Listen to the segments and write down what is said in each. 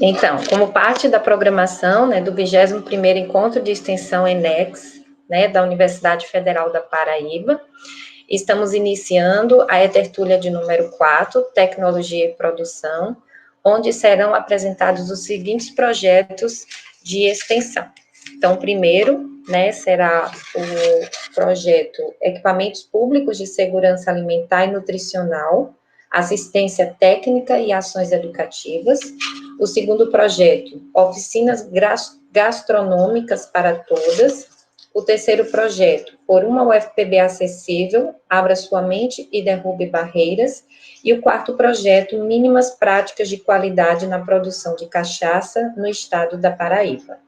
Então, como parte da programação, né, do 21º Encontro de Extensão ENEX, né, da Universidade Federal da Paraíba, estamos iniciando a Etertúlia de número 4, Tecnologia e Produção, onde serão apresentados os seguintes projetos de extensão. Então, o primeiro, né, será o projeto Equipamentos Públicos de Segurança Alimentar e Nutricional, Assistência Técnica e Ações Educativas. O segundo projeto, Oficinas Gastronômicas para Todas. O terceiro projeto, Por uma UFPB Acessível, Abra Sua Mente e Derrube Barreiras. E o quarto projeto, Mínimas Práticas de Qualidade na Produção de Cachaça no Estado da Paraíba.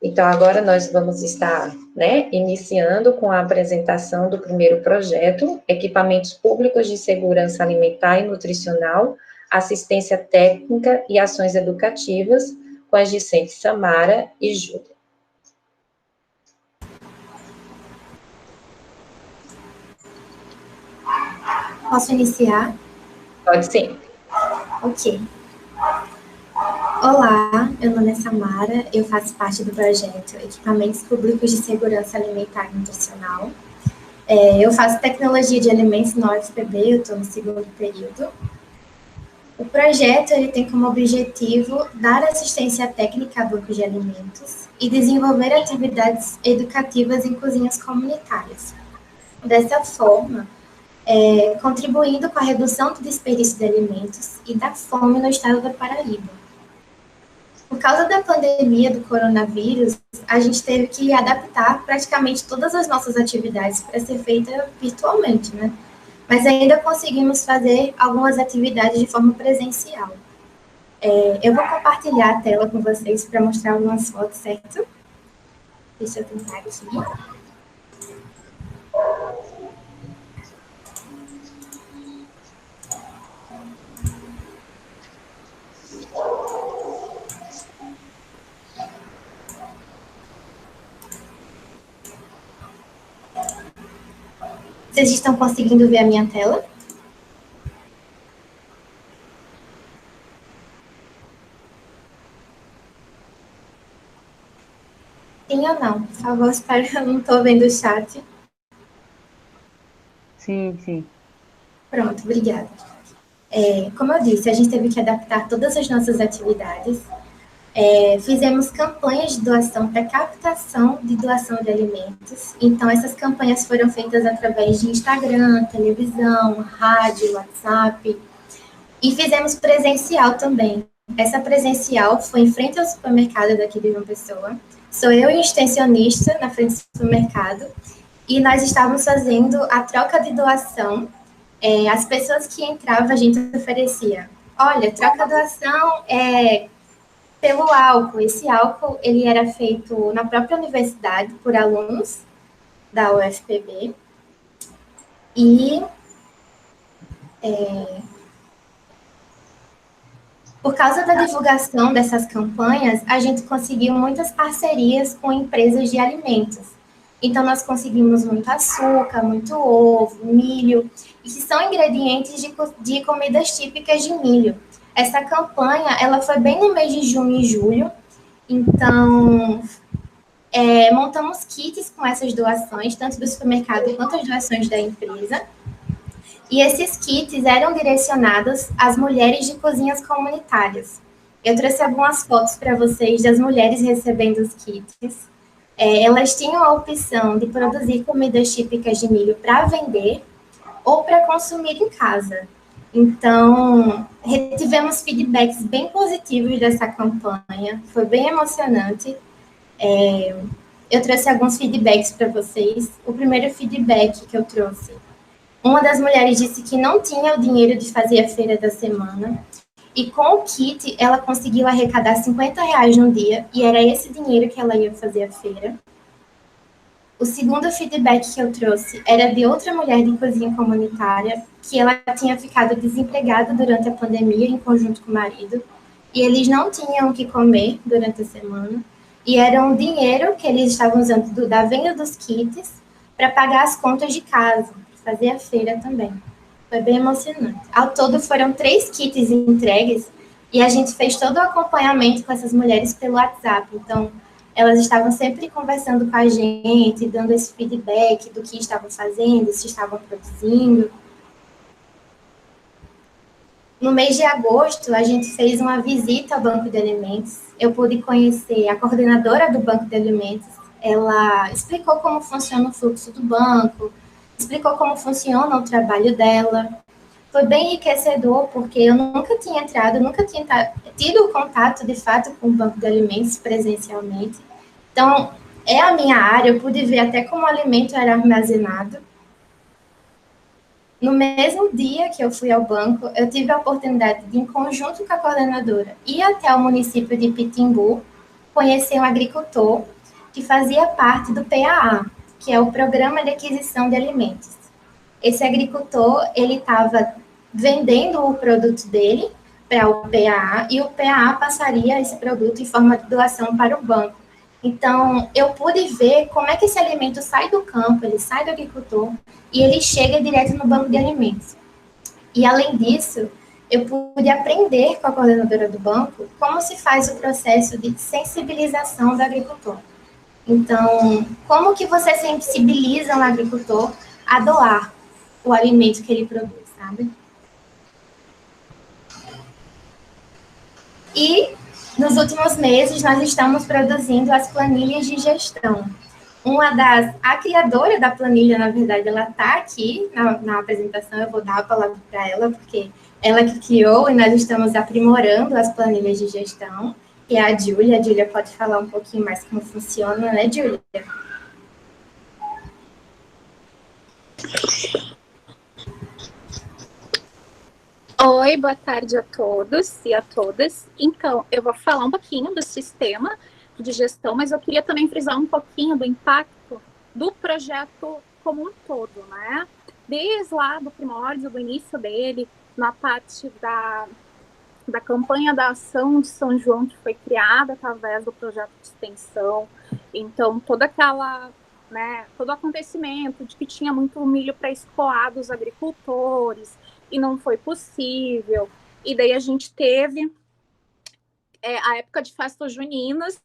Então, agora nós vamos estar, né, iniciando com a apresentação do primeiro projeto, Equipamentos Públicos de Segurança Alimentar e Nutricional, Assistência Técnica e Ações Educativas, com as discentes Samara e Júlia. Posso iniciar? Pode sim. Ok. Olá, meu nome é Samara, eu faço parte do projeto Equipamentos Públicos de Segurança Alimentar e Nutricional. Eu faço tecnologia de alimentos na UFPB, eu estou no segundo período. O projeto ele tem como objetivo dar assistência técnica a bancos de alimentos e desenvolver atividades educativas em cozinhas comunitárias. Dessa forma, contribuindo com a redução do desperdício de alimentos e da fome no estado da Paraíba. Por causa da pandemia do coronavírus, a gente teve que adaptar praticamente todas as nossas atividades para ser feita virtualmente, né? Mas ainda conseguimos fazer algumas atividades de forma presencial. Eu vou compartilhar a tela com vocês para mostrar algumas fotos, certo? Deixa eu tentar aqui. Vocês estão conseguindo ver a minha tela? Sim ou não? Por favor, espero que eu não estou vendo o chat. Sim, sim. Pronto, obrigada. Como eu disse, a gente teve que adaptar todas as nossas atividades. Fizemos campanhas de doação para captação de doação de alimentos. Então, essas campanhas foram feitas através de Instagram, televisão, rádio, WhatsApp. E fizemos presencial também. Essa presencial foi em frente ao supermercado daqui de João Pessoa. Sou eu e o extensionista na frente do supermercado. E nós estávamos fazendo a troca de doação. As pessoas que entravam, a gente oferecia. Olha, troca doação pelo álcool. Esse álcool ele era feito na própria universidade por alunos da UFPB. E por causa da divulgação dessas campanhas, a gente conseguiu muitas parcerias com empresas de alimentos. Então, nós conseguimos muito açúcar, muito ovo, milho, e que são ingredientes de comidas típicas de milho. Essa campanha, ela foi bem no mês de junho e julho, então, montamos kits com essas doações, tanto do supermercado quanto as doações da empresa, e esses kits eram direcionados às mulheres de cozinhas comunitárias. Eu trouxe algumas fotos para vocês das mulheres recebendo os kits. Elas tinham a opção de produzir comidas típicas de milho para vender ou para consumir em casa. Então, tivemos feedbacks bem positivos dessa campanha, foi bem emocionante. Eu trouxe alguns feedbacks para vocês. O primeiro feedback que eu trouxe, uma das mulheres disse que não tinha o dinheiro de fazer a feira da semana, e com o kit ela conseguiu arrecadar R$50 no dia, e era esse dinheiro que ela ia fazer a feira. O segundo feedback que eu trouxe era de outra mulher de cozinha comunitária, que ela tinha ficado desempregada durante a pandemia, em conjunto com o marido, e eles não tinham o que comer durante a semana, e era um dinheiro que eles estavam usando da venda dos kits para pagar as contas de casa, fazer a feira também. Foi bem emocionante. Ao todo foram 3 kits entregues, e a gente fez todo o acompanhamento com essas mulheres pelo WhatsApp. Então, elas estavam sempre conversando com a gente, dando esse feedback do que estavam fazendo, se estavam produzindo. No mês de agosto, a gente fez uma visita ao Banco de Alimentos. Eu pude conhecer a coordenadora do Banco de Alimentos. Ela explicou como funciona o fluxo do banco, explicou como funciona o trabalho dela. Foi bem enriquecedor, porque eu nunca tinha entrado, nunca tinha tido contato, de fato, com o Banco de Alimentos presencialmente. Então, é a minha área, eu pude ver até como o alimento era armazenado. No mesmo dia que eu fui ao banco, eu tive a oportunidade de, em conjunto com a coordenadora, ir até o município de Pitimbu, conhecer um agricultor que fazia parte do PAA, que é o Programa de Aquisição de Alimentos. Esse agricultor, ele estava vendendo o produto dele para o PAA e o PAA passaria esse produto em forma de doação para o banco. Então, eu pude ver como é que esse alimento sai do campo, ele sai do agricultor e ele chega direto no banco de alimentos. E, além disso, eu pude aprender com a coordenadora do banco como se faz o processo de sensibilização do agricultor. Então, como que você sensibiliza um agricultor a doar o alimento que ele produz, sabe? E nos últimos meses nós estamos produzindo as planilhas de gestão. A criadora da planilha, na verdade, ela está aqui na apresentação, eu vou dar a palavra para ela, porque ela que criou e nós estamos aprimorando as planilhas de gestão, que é a Júlia. A Júlia pode falar um pouquinho mais como funciona, né, Júlia? Oi, boa tarde a todos e a todas. Então, eu vou falar um pouquinho do sistema de gestão, mas eu queria também frisar um pouquinho do impacto do projeto como um todo, né? Desde lá do primórdio, do início dele, na parte da campanha da ação de São João, que foi criada através do projeto de extensão. Então, toda aquela, né, todo o acontecimento de que tinha muito milho para escoar dos agricultores, e não foi possível. E daí a gente teve a época de festas juninas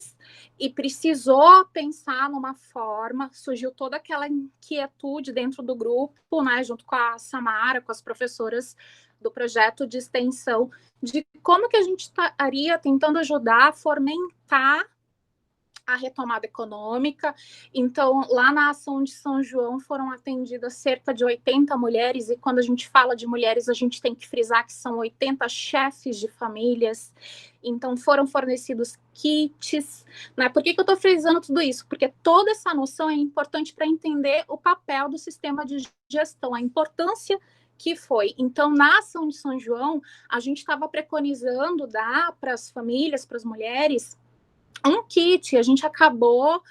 e precisou pensar numa forma, surgiu toda aquela inquietude dentro do grupo, né, junto com a Samara, com as professoras do projeto de extensão, de como que a gente estaria tentando ajudar a fomentar a retomada econômica. Então, lá na ação de São João foram atendidas cerca de 80 mulheres, e quando a gente fala de mulheres, a gente tem que frisar que são 80 chefes de famílias. Então, foram fornecidos kits, né? Por que eu estou frisando tudo isso? Porque toda essa noção é importante para entender o papel do sistema de gestão, a importância que foi. Então, na ação de São João, a gente estava preconizando dar para as famílias, para as mulheres, um kit. A gente acabou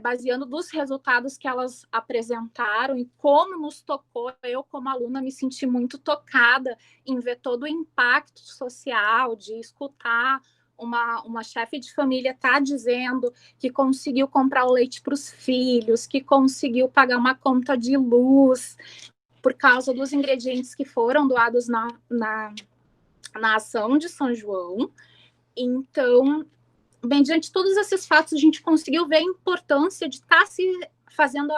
baseando dos resultados que elas apresentaram e como nos tocou. Eu, como aluna, me senti muito tocada em ver todo o impacto social, de escutar uma chefe de família tá dizendo que conseguiu comprar o leite para os filhos, que conseguiu pagar uma conta de luz por causa dos ingredientes que foram doados na ação de São João. Então, bem, diante de todos esses fatos, a gente conseguiu ver a importância de estar se fazendo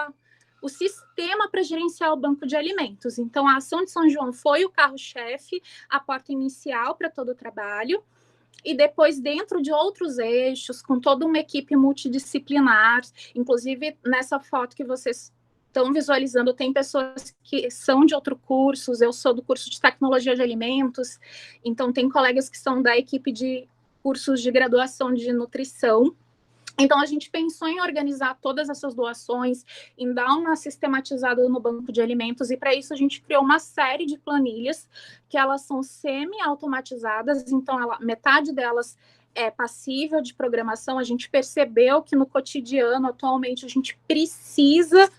o sistema para gerenciar o banco de alimentos. Então, a ação de São João foi o carro-chefe, a porta inicial para todo o trabalho, e depois, dentro de outros eixos, com toda uma equipe multidisciplinar, inclusive nessa foto que vocês estão visualizando, tem pessoas que são de outros cursos, eu sou do curso de tecnologia de alimentos, então tem colegas que são da equipe de cursos de graduação de nutrição. Então, a gente pensou em organizar todas essas doações, em dar uma sistematizada no banco de alimentos, e para isso a gente criou uma série de planilhas, que elas são semi-automatizadas, então metade delas é passível de programação, a gente percebeu que no cotidiano, atualmente, a gente precisa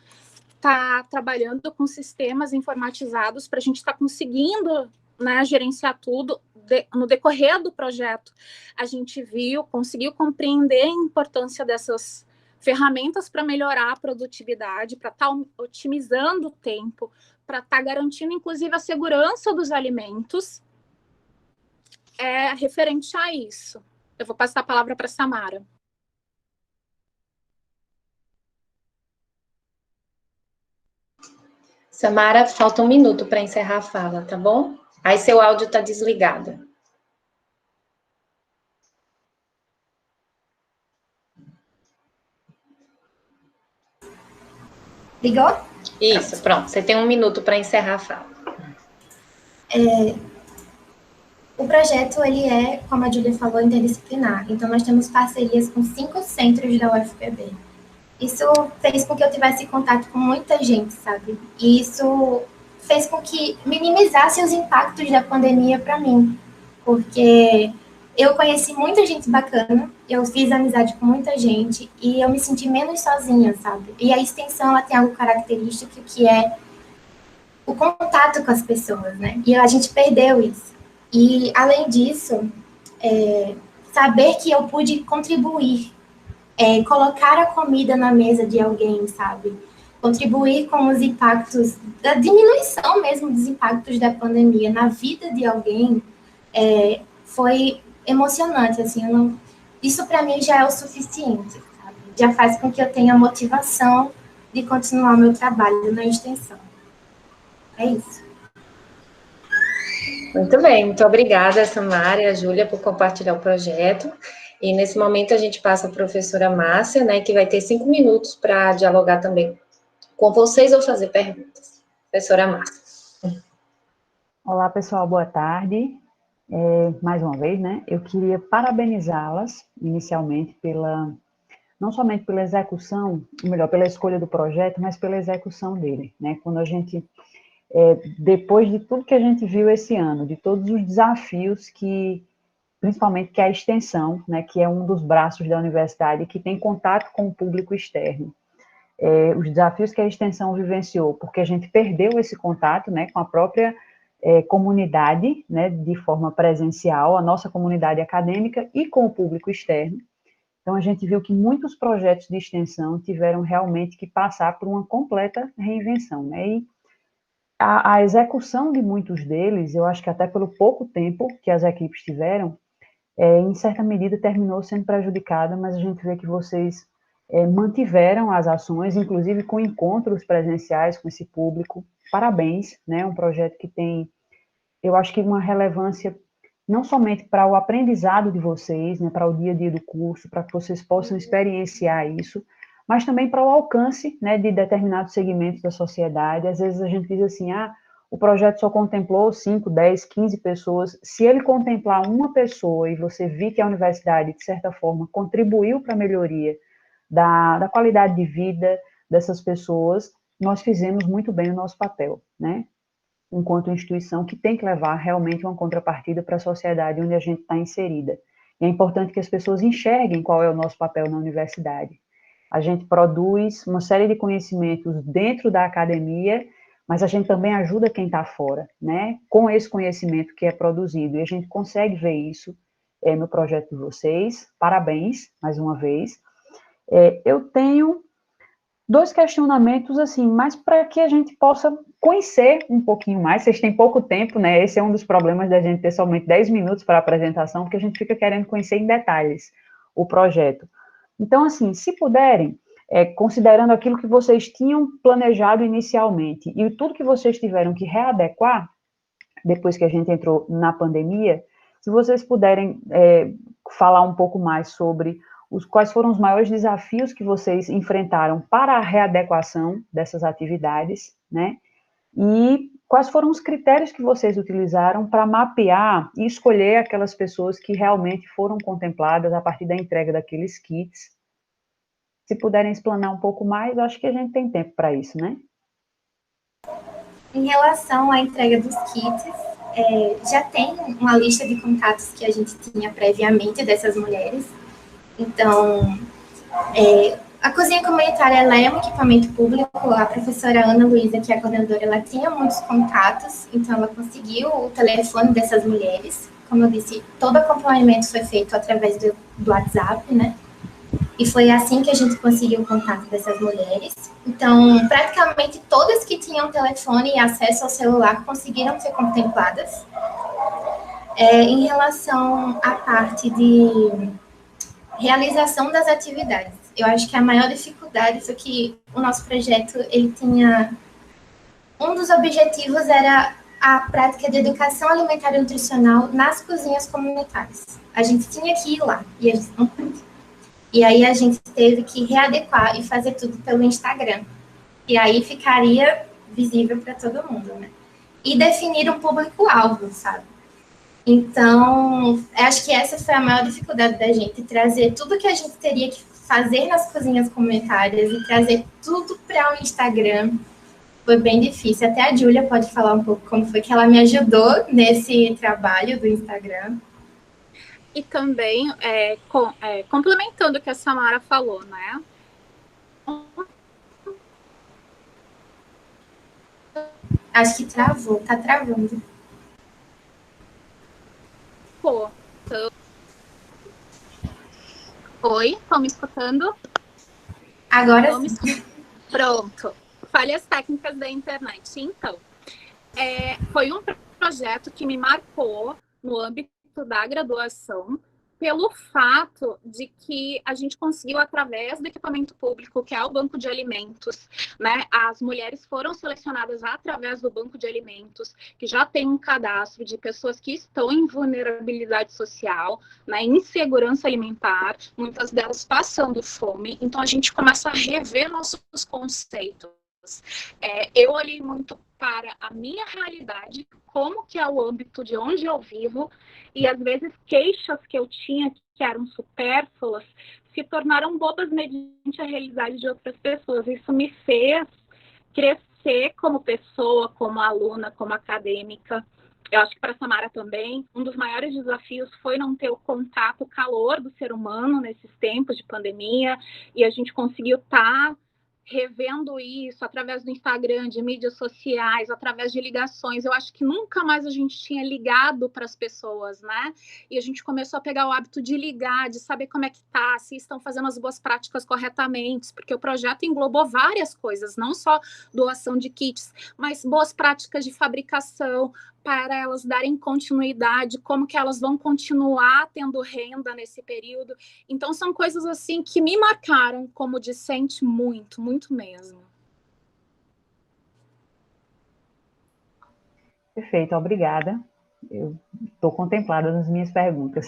estar trabalhando com sistemas informatizados para a gente estar conseguindo, né, gerenciar tudo. No decorrer do projeto, a gente conseguiu compreender a importância dessas ferramentas para melhorar a produtividade, para estar otimizando o tempo, para estar garantindo, inclusive, a segurança dos alimentos, referente a isso. Eu vou passar a palavra para a Samara. Samara, falta 1 minuto para encerrar a fala, tá bom? Aí seu áudio está desligado. Ligou? Isso, pronto. Você tem 1 minuto para encerrar a fala. O projeto, ele é, como a Júlia falou, interdisciplinar. Então, nós temos parcerias com 5 centros da UFPB. Isso fez com que eu tivesse contato com muita gente, sabe? E isso fez com que minimizasse os impactos da pandemia para mim. Porque eu conheci muita gente bacana, eu fiz amizade com muita gente e eu me senti menos sozinha, sabe? E a extensão, ela tem algo característico que é o contato com as pessoas, né? E a gente perdeu isso. E, além disso, saber que eu pude contribuir, colocar a comida na mesa de alguém, sabe? Contribuir com os impactos, da diminuição mesmo dos impactos da pandemia na vida de alguém, foi emocionante, assim, isso para mim já é o suficiente, sabe? Já faz com que eu tenha motivação de continuar o meu trabalho na extensão. É isso. Muito bem, muito obrigada, Samara e a Júlia, por compartilhar o projeto. E nesse momento a gente passa a professora Márcia, né, que vai ter 5 minutos para dialogar também com vocês ou fazer perguntas. Professora Márcia. Olá, pessoal, boa tarde. Mais uma vez, né, eu queria parabenizá-las, inicialmente, não somente pela execução, ou melhor, pela escolha do projeto, mas pela execução dele, né, quando a gente, depois de tudo que a gente viu esse ano, de todos os desafios principalmente que é a extensão, né, que é um dos braços da universidade que tem contato com o público externo, os desafios que a extensão vivenciou, porque a gente perdeu esse contato, né, com a própria comunidade, né, de forma presencial, a nossa comunidade acadêmica e com o público externo. Então, a gente viu que muitos projetos de extensão tiveram realmente que passar por uma completa reinvenção, né, e a execução de muitos deles, eu acho que até pelo pouco tempo que as equipes tiveram, em certa medida terminou sendo prejudicada, mas a gente vê que vocês mantiveram as ações, inclusive com encontros presenciais com esse público. Parabéns, né? Um projeto que tem, eu acho que uma relevância não somente para o aprendizado de vocês, né, para o dia a dia do curso, para que vocês possam experienciar isso, mas também para o alcance, né, de determinados segmentos da sociedade. Às vezes a gente diz assim, o projeto só contemplou 5, 10, 15 pessoas. Se ele contemplar uma pessoa e você vir que a universidade, de certa forma, contribuiu para a melhoria da qualidade de vida dessas pessoas, nós fizemos muito bem o nosso papel, né? Enquanto instituição que tem que levar realmente uma contrapartida para a sociedade onde a gente está inserida. E é importante que as pessoas enxerguem qual é o nosso papel na universidade. A gente produz uma série de conhecimentos dentro da academia, mas a gente também ajuda quem está fora, né? Com esse conhecimento que é produzido. E a gente consegue ver isso no projeto de vocês. Parabéns, mais uma vez. Eu tenho 2 questionamentos, assim, mais para que a gente possa conhecer um pouquinho mais. Vocês têm pouco tempo, né? Esse é um dos problemas da gente ter somente 10 minutos para a apresentação, porque a gente fica querendo conhecer em detalhes o projeto. Então, assim, se puderem, considerando aquilo que vocês tinham planejado inicialmente e tudo que vocês tiveram que readequar, depois que a gente entrou na pandemia, se vocês puderem falar um pouco mais sobre quais foram os maiores desafios que vocês enfrentaram para a readequação dessas atividades, né? E quais foram os critérios que vocês utilizaram para mapear e escolher aquelas pessoas que realmente foram contempladas a partir da entrega daqueles kits. Se puderem explanar um pouco mais, acho que a gente tem tempo para isso, né? Em relação à entrega dos kits, já tem uma lista de contatos que a gente tinha previamente dessas mulheres. Então, a cozinha comunitária ela é um equipamento público. A professora Ana Luísa, que é a coordenadora, ela tinha muitos contatos, então ela conseguiu o telefone dessas mulheres. Como eu disse, todo acompanhamento foi feito através do WhatsApp, né? E foi assim que a gente conseguiu o contato dessas mulheres. Então, praticamente todas que tinham telefone e acesso ao celular conseguiram ser contempladas. Em relação à parte de realização das atividades, eu acho que a maior dificuldade foi que o nosso projeto, ele tinha... Um dos objetivos era a prática de educação alimentar e nutricional nas cozinhas comunitárias. A gente tinha que ir lá, e a gente não pôde. E aí a gente teve que readequar e fazer tudo pelo Instagram. E aí ficaria visível para todo mundo, né? E definir um público-alvo, sabe? Então, acho que essa foi a maior dificuldade da gente, trazer tudo que a gente teria que fazer nas cozinhas comunitárias e trazer tudo para o Instagram. Foi bem difícil. Até a Júlia pode falar um pouco como foi que ela me ajudou nesse trabalho do Instagram. E também, complementando o que a Samara falou, né? Acho que travou, tá travando. Pô, então... Oi, estão me escutando? Agora sim. Pronto. Falhas técnicas da internet. Então, foi um projeto que me marcou no âmbito da graduação, pelo fato de que a gente conseguiu, através do equipamento público, que é o Banco de Alimentos, né? As mulheres foram selecionadas através do Banco de Alimentos, que já tem um cadastro de pessoas que estão em vulnerabilidade social, né? Insegurança alimentar, muitas delas passando fome. Então, a gente começa a rever nossos conceitos. Eu olhei muito para a minha realidade, como que é o âmbito de onde eu vivo, e às vezes queixas que eu tinha que eram supérfluas se tornaram bobas mediante a realidade de outras pessoas. Isso me fez crescer como pessoa, como aluna, como acadêmica. Eu acho que para a Samara também, um dos maiores desafios foi não ter o contato, o calor do ser humano nesses tempos de pandemia, e a gente conseguiu estar revendo isso através do Instagram, de mídias sociais, através de ligações. Eu acho que nunca mais a gente tinha ligado para as pessoas, né? E a gente começou a pegar o hábito de ligar, de saber como é que tá, se estão fazendo as boas práticas corretamente, porque o projeto englobou várias coisas, não só doação de kits, mas boas práticas de fabricação, para elas darem continuidade, como que elas vão continuar tendo renda nesse período. Então, são coisas assim que me marcaram como discente muito, muito mesmo. Perfeito, obrigada. Eu estou contemplada nas minhas perguntas.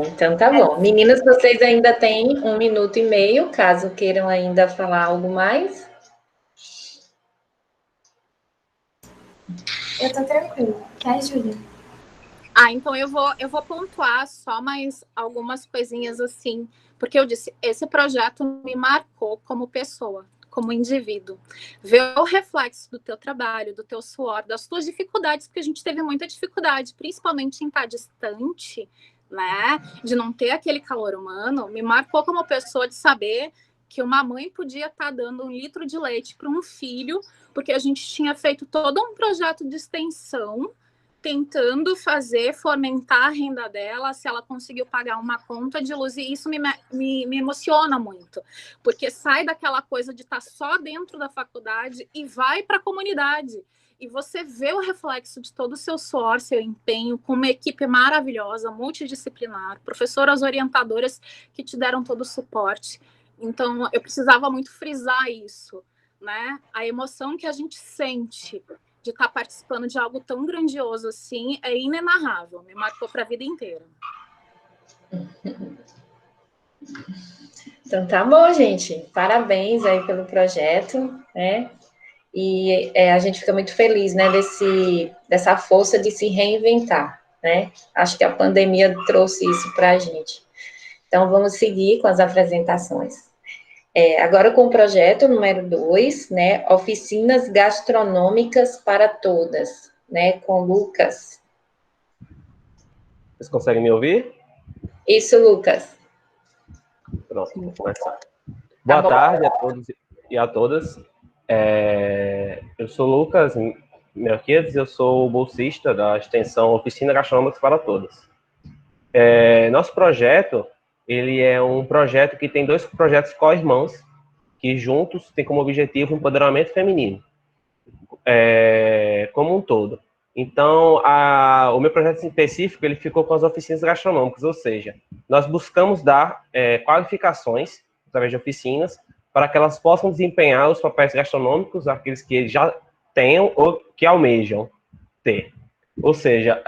Então tá bom. Meninas, vocês ainda têm 1 minuto e meio, caso queiram ainda falar algo mais. Eu tô tranquila. Quer, Júlia? Então eu vou pontuar só mais algumas coisinhas assim, porque eu disse, esse projeto me marcou como pessoa, como indivíduo. Ver o reflexo do teu trabalho, do teu suor, das tuas dificuldades, porque a gente teve muita dificuldade, principalmente em estar distante, né, de não ter aquele calor humano, me marcou como pessoa de saber que uma mãe podia estar dando 1 litro de leite para um filho, porque a gente tinha feito todo um projeto de extensão, tentando fomentar a renda dela, se ela conseguiu pagar uma conta de luz, e isso me emociona muito, porque sai daquela coisa de estar só dentro da faculdade e vai para a comunidade, e você vê o reflexo de todo o seu suor, seu empenho, com uma equipe maravilhosa, multidisciplinar, professoras orientadoras que te deram todo o suporte. Então, eu precisava muito frisar isso, né? A emoção que a gente sente de estar participando de algo tão grandioso assim é inenarrável, me marcou para a vida inteira. Então tá bom, gente. Parabéns aí pelo projeto, né? E a gente fica muito feliz, né, dessa força de se reinventar, né? Acho que a pandemia trouxe isso para a gente. Então, vamos seguir com as apresentações. Agora com o projeto número 2, né, Oficinas Gastronômicas para Todas, né, com o Lucas. Vocês conseguem me ouvir? Isso, Lucas. Pronto, vou começar. Boa tarde a todos e a todas. Eu sou Lucas Melquiades, eu sou bolsista da extensão Oficina Gastronômica para Todas. Nosso projeto, ele é um projeto que tem 2 projetos co-irmãos, que juntos têm como objetivo o empoderamento feminino, como um todo. Então, o meu projeto específico, ele ficou com as oficinas gastronômicas, ou seja, nós buscamos dar qualificações, através de oficinas, para que elas possam desempenhar os papéis gastronômicos, aqueles que já tenham ou que almejam ter. Ou seja,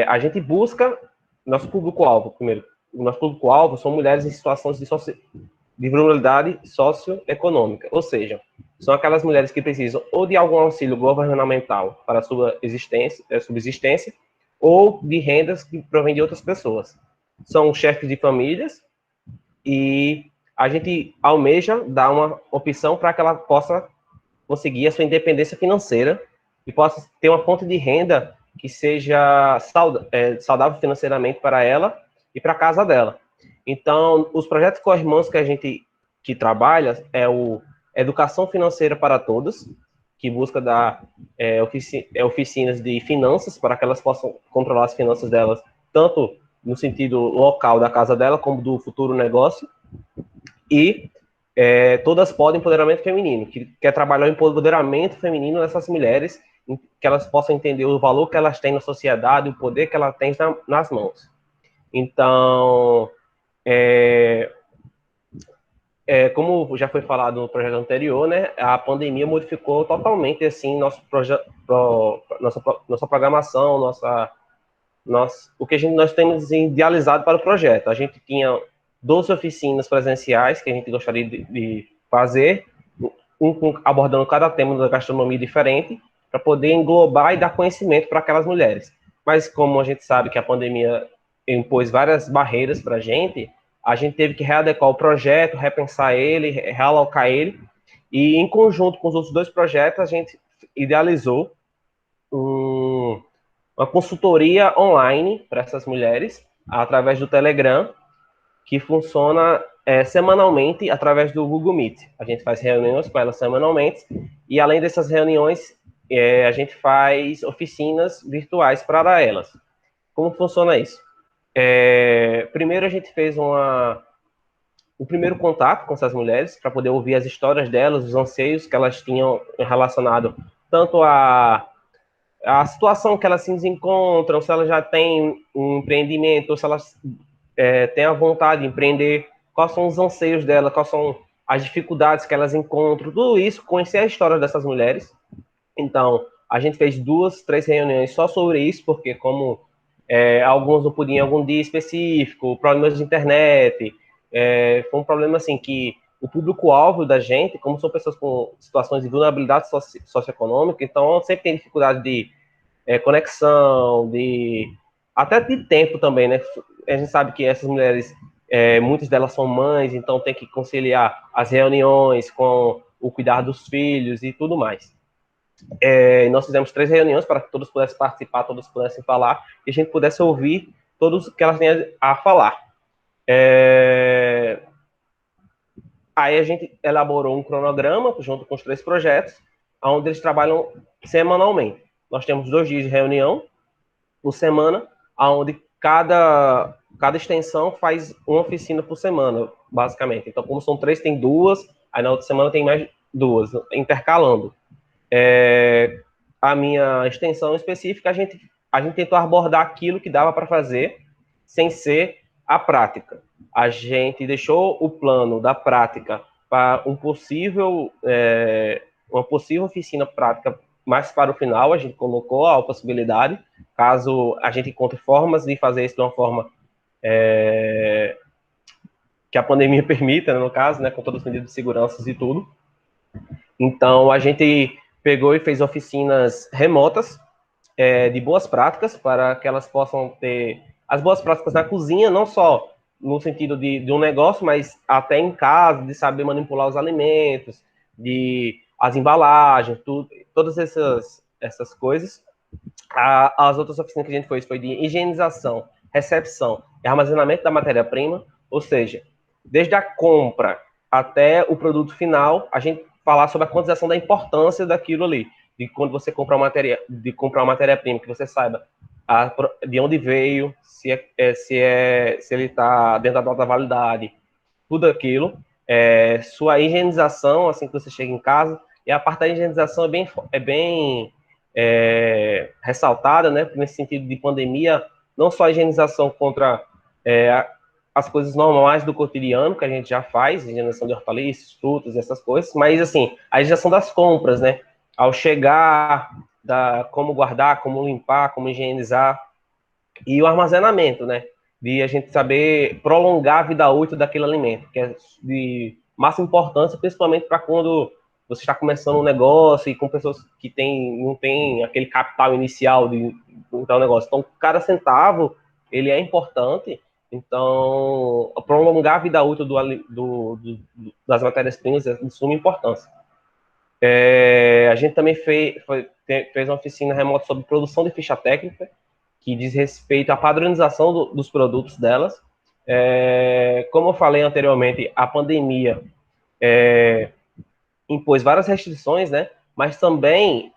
a gente busca nosso público-alvo, primeiro. O nosso público-alvo são mulheres em situações de vulnerabilidade socioeconômica, ou seja, são aquelas mulheres que precisam ou de algum auxílio governamental para a sua subsistência, ou de rendas que provêm de outras pessoas. São chefes de famílias e a gente almeja dar uma opção para que ela possa conseguir a sua independência financeira e possa ter uma fonte de renda que seja saudável financeiramente para ela e para a casa dela. Então, os projetos co-irmãos que a gente trabalha é o Educação Financeira para Todos, que busca dar oficinas de finanças para que elas possam controlar as finanças delas, tanto no sentido local da casa dela, como do futuro negócio. E Todas Podem Empoderamento Feminino, que quer trabalhar o empoderamento feminino dessas mulheres, que elas possam entender o valor que elas têm na sociedade, o poder que elas têm nas mãos. Então, como já foi falado no projeto anterior, né, a pandemia modificou totalmente assim nossa programação, o que nós temos idealizado para o projeto. A gente tinha 12 oficinas presenciais que a gente gostaria de fazer, abordando cada tema da gastronomia diferente, para poder englobar e dar conhecimento para aquelas mulheres. Mas como a gente sabe que a pandemia impôs várias barreiras para a gente teve que readequar o projeto, repensar ele, realocar ele, e em conjunto com os outros 2 projetos, a gente idealizou uma consultoria online para essas mulheres, através do Telegram, que funciona semanalmente através do Google Meet. A gente faz reuniões com elas semanalmente, e além dessas reuniões, a gente faz oficinas virtuais para elas. Como funciona isso? Primeiro a gente fez o primeiro contato com essas mulheres, para poder ouvir as histórias delas, os anseios que elas tinham relacionado tanto a situação que elas se encontram, se elas já têm um empreendimento, ou se elas têm a vontade de empreender, quais são os anseios delas, quais são as dificuldades que elas encontram, tudo isso, conhecer a história dessas mulheres. Então, a gente fez 2, 3 reuniões só sobre isso, porque como alguns não podiam em algum dia específico, problemas de internet, foi um problema assim que o público-alvo da gente, como são pessoas com situações de vulnerabilidade socioeconômica, então sempre tem dificuldade de conexão, até de tempo também, né? A gente sabe que essas mulheres, muitas delas são mães, então tem que conciliar as reuniões com o cuidar dos filhos e tudo mais. Nós fizemos 3 reuniões para que todos pudessem participar, todos pudessem falar, e a gente pudesse ouvir todos que elas têm a falar. Aí a gente elaborou um cronograma junto com os 3 projetos, onde eles trabalham semanalmente. Nós temos 2 dias de reunião por semana, onde cada extensão faz uma oficina por semana, basicamente. Então, como são 3, tem 2, aí na outra semana tem mais 2, intercalando. A minha extensão específica, a gente tentou abordar aquilo que dava para fazer sem ser a prática. A gente deixou o plano da prática para uma possível oficina prática mais para o final. A gente colocou a possibilidade, caso a gente encontre formas de fazer isso de uma forma que a pandemia permita, né, no caso, né, com todas as medidas de segurança e tudo. Então, a gente pegou e fez oficinas remotas de boas práticas, para que elas possam ter as boas práticas na cozinha, não só no sentido de um negócio, mas até em casa, de saber manipular os alimentos, as embalagens, todas essas coisas. As outras oficinas que a gente foi de higienização, recepção e armazenamento da matéria-prima, ou seja, desde a compra até o produto final, a gente falar sobre a quantização da importância daquilo ali, de quando você comprar uma matéria-prima, que você saiba de onde veio, se ele está dentro da data da validade, tudo aquilo, sua higienização, assim que você chega em casa, e a parte da higienização é bem ressaltada, né, nesse sentido de pandemia, não só a higienização contra as coisas normais do cotidiano, que a gente já faz, higienização de hortaliças, frutas, essas coisas, mas, assim, a higienização das compras, né, ao chegar, como guardar, como limpar, como higienizar, e o armazenamento, né, de a gente saber prolongar a vida útil daquele alimento, que é de máxima importância, principalmente para quando você está começando um negócio e com pessoas que não tem aquele capital inicial de montar um negócio. Então, cada centavo, ele é importante. Então, prolongar a vida útil das matérias-primas é de suma importância. A gente também fez uma oficina remota sobre produção de ficha técnica, que diz respeito à padronização dos produtos delas. Como eu falei anteriormente, a pandemia impôs várias restrições, né? Mas também,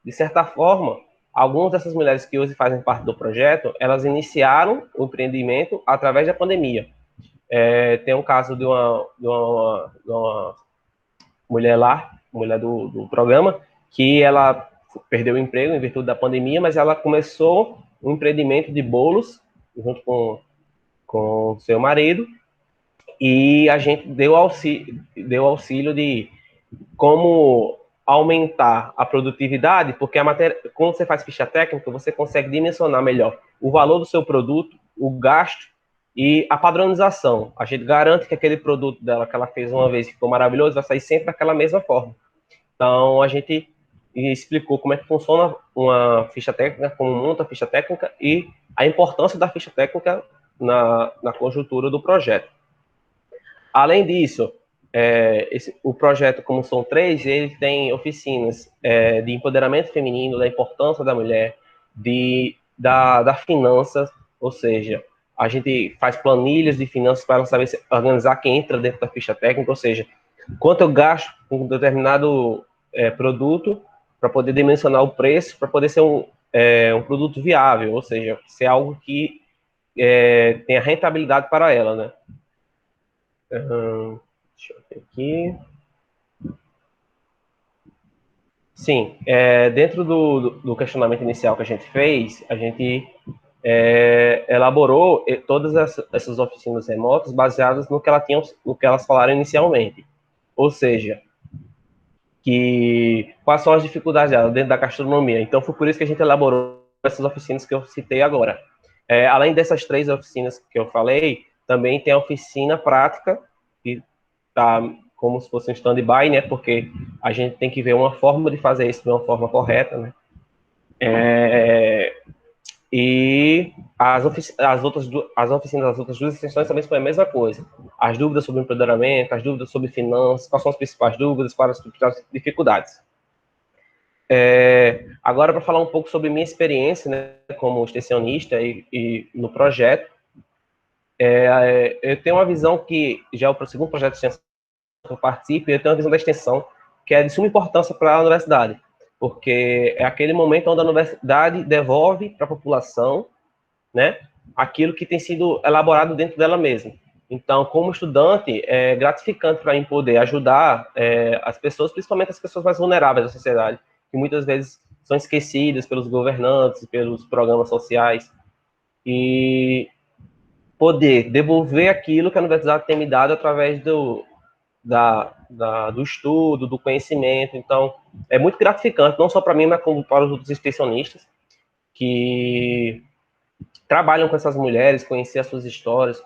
de certa forma, algumas dessas mulheres que hoje fazem parte do projeto, elas iniciaram o empreendimento através da pandemia. Tem um caso de uma mulher lá, mulher do programa, que ela perdeu o emprego em virtude da pandemia, mas ela começou um empreendimento de bolos junto com seu marido, e a gente deu auxílio de como aumentar a produtividade, porque quando você faz ficha técnica, você consegue dimensionar melhor o valor do seu produto, o gasto e a padronização. A gente garante que aquele produto dela, que ela fez uma vez e ficou maravilhoso, vai sair sempre daquela mesma forma. Então, a gente explicou como é que funciona uma ficha técnica, como monta a ficha técnica e a importância da ficha técnica na conjuntura do projeto. Além disso, o projeto, como são 3, ele tem oficinas de empoderamento feminino, da importância da mulher, da finanças, ou seja, a gente faz planilhas de finanças para ela saber organizar quem entra dentro da ficha técnica, ou seja, quanto eu gasto com um determinado produto para poder dimensionar o preço, para poder ser um produto viável, ou seja, ser algo que tenha rentabilidade para ela, né? Deixa eu ver aqui. Sim, dentro do questionamento inicial que a gente fez, a gente elaborou todas essas oficinas remotas baseadas no que elas falaram inicialmente. Ou seja, quais são as dificuldades dela dentro da gastronomia. Então, foi por isso que a gente elaborou essas oficinas que eu citei agora. Além dessas 3 oficinas que eu falei, também tem a oficina prática, que está como se fosse um stand-by, né? Porque a gente tem que ver uma forma de fazer isso de uma forma correta, né? E as oficinas das outras 2 extensões também foi a mesma coisa. As dúvidas sobre empoderamento, as dúvidas sobre finanças, quais são as principais dúvidas, quais as principais dificuldades. Agora, para falar um pouco sobre minha experiência, né, como extensionista e no projeto, eu tenho uma visão que já é o segundo projeto de extensão que eu participo, e eu tenho uma visão da extensão que é de suma importância para a universidade, porque é aquele momento onde a universidade devolve para a população, né, aquilo que tem sido elaborado dentro dela mesma. Então, como estudante, é gratificante para mim poder ajudar as pessoas, principalmente as pessoas mais vulneráveis da sociedade, que muitas vezes são esquecidas pelos governantes, pelos programas sociais, e poder devolver aquilo que a universidade tem me dado através do estudo, do conhecimento. Então, é muito gratificante, não só para mim, mas como para os outros extensionistas que trabalham com essas mulheres, conhecer as suas histórias,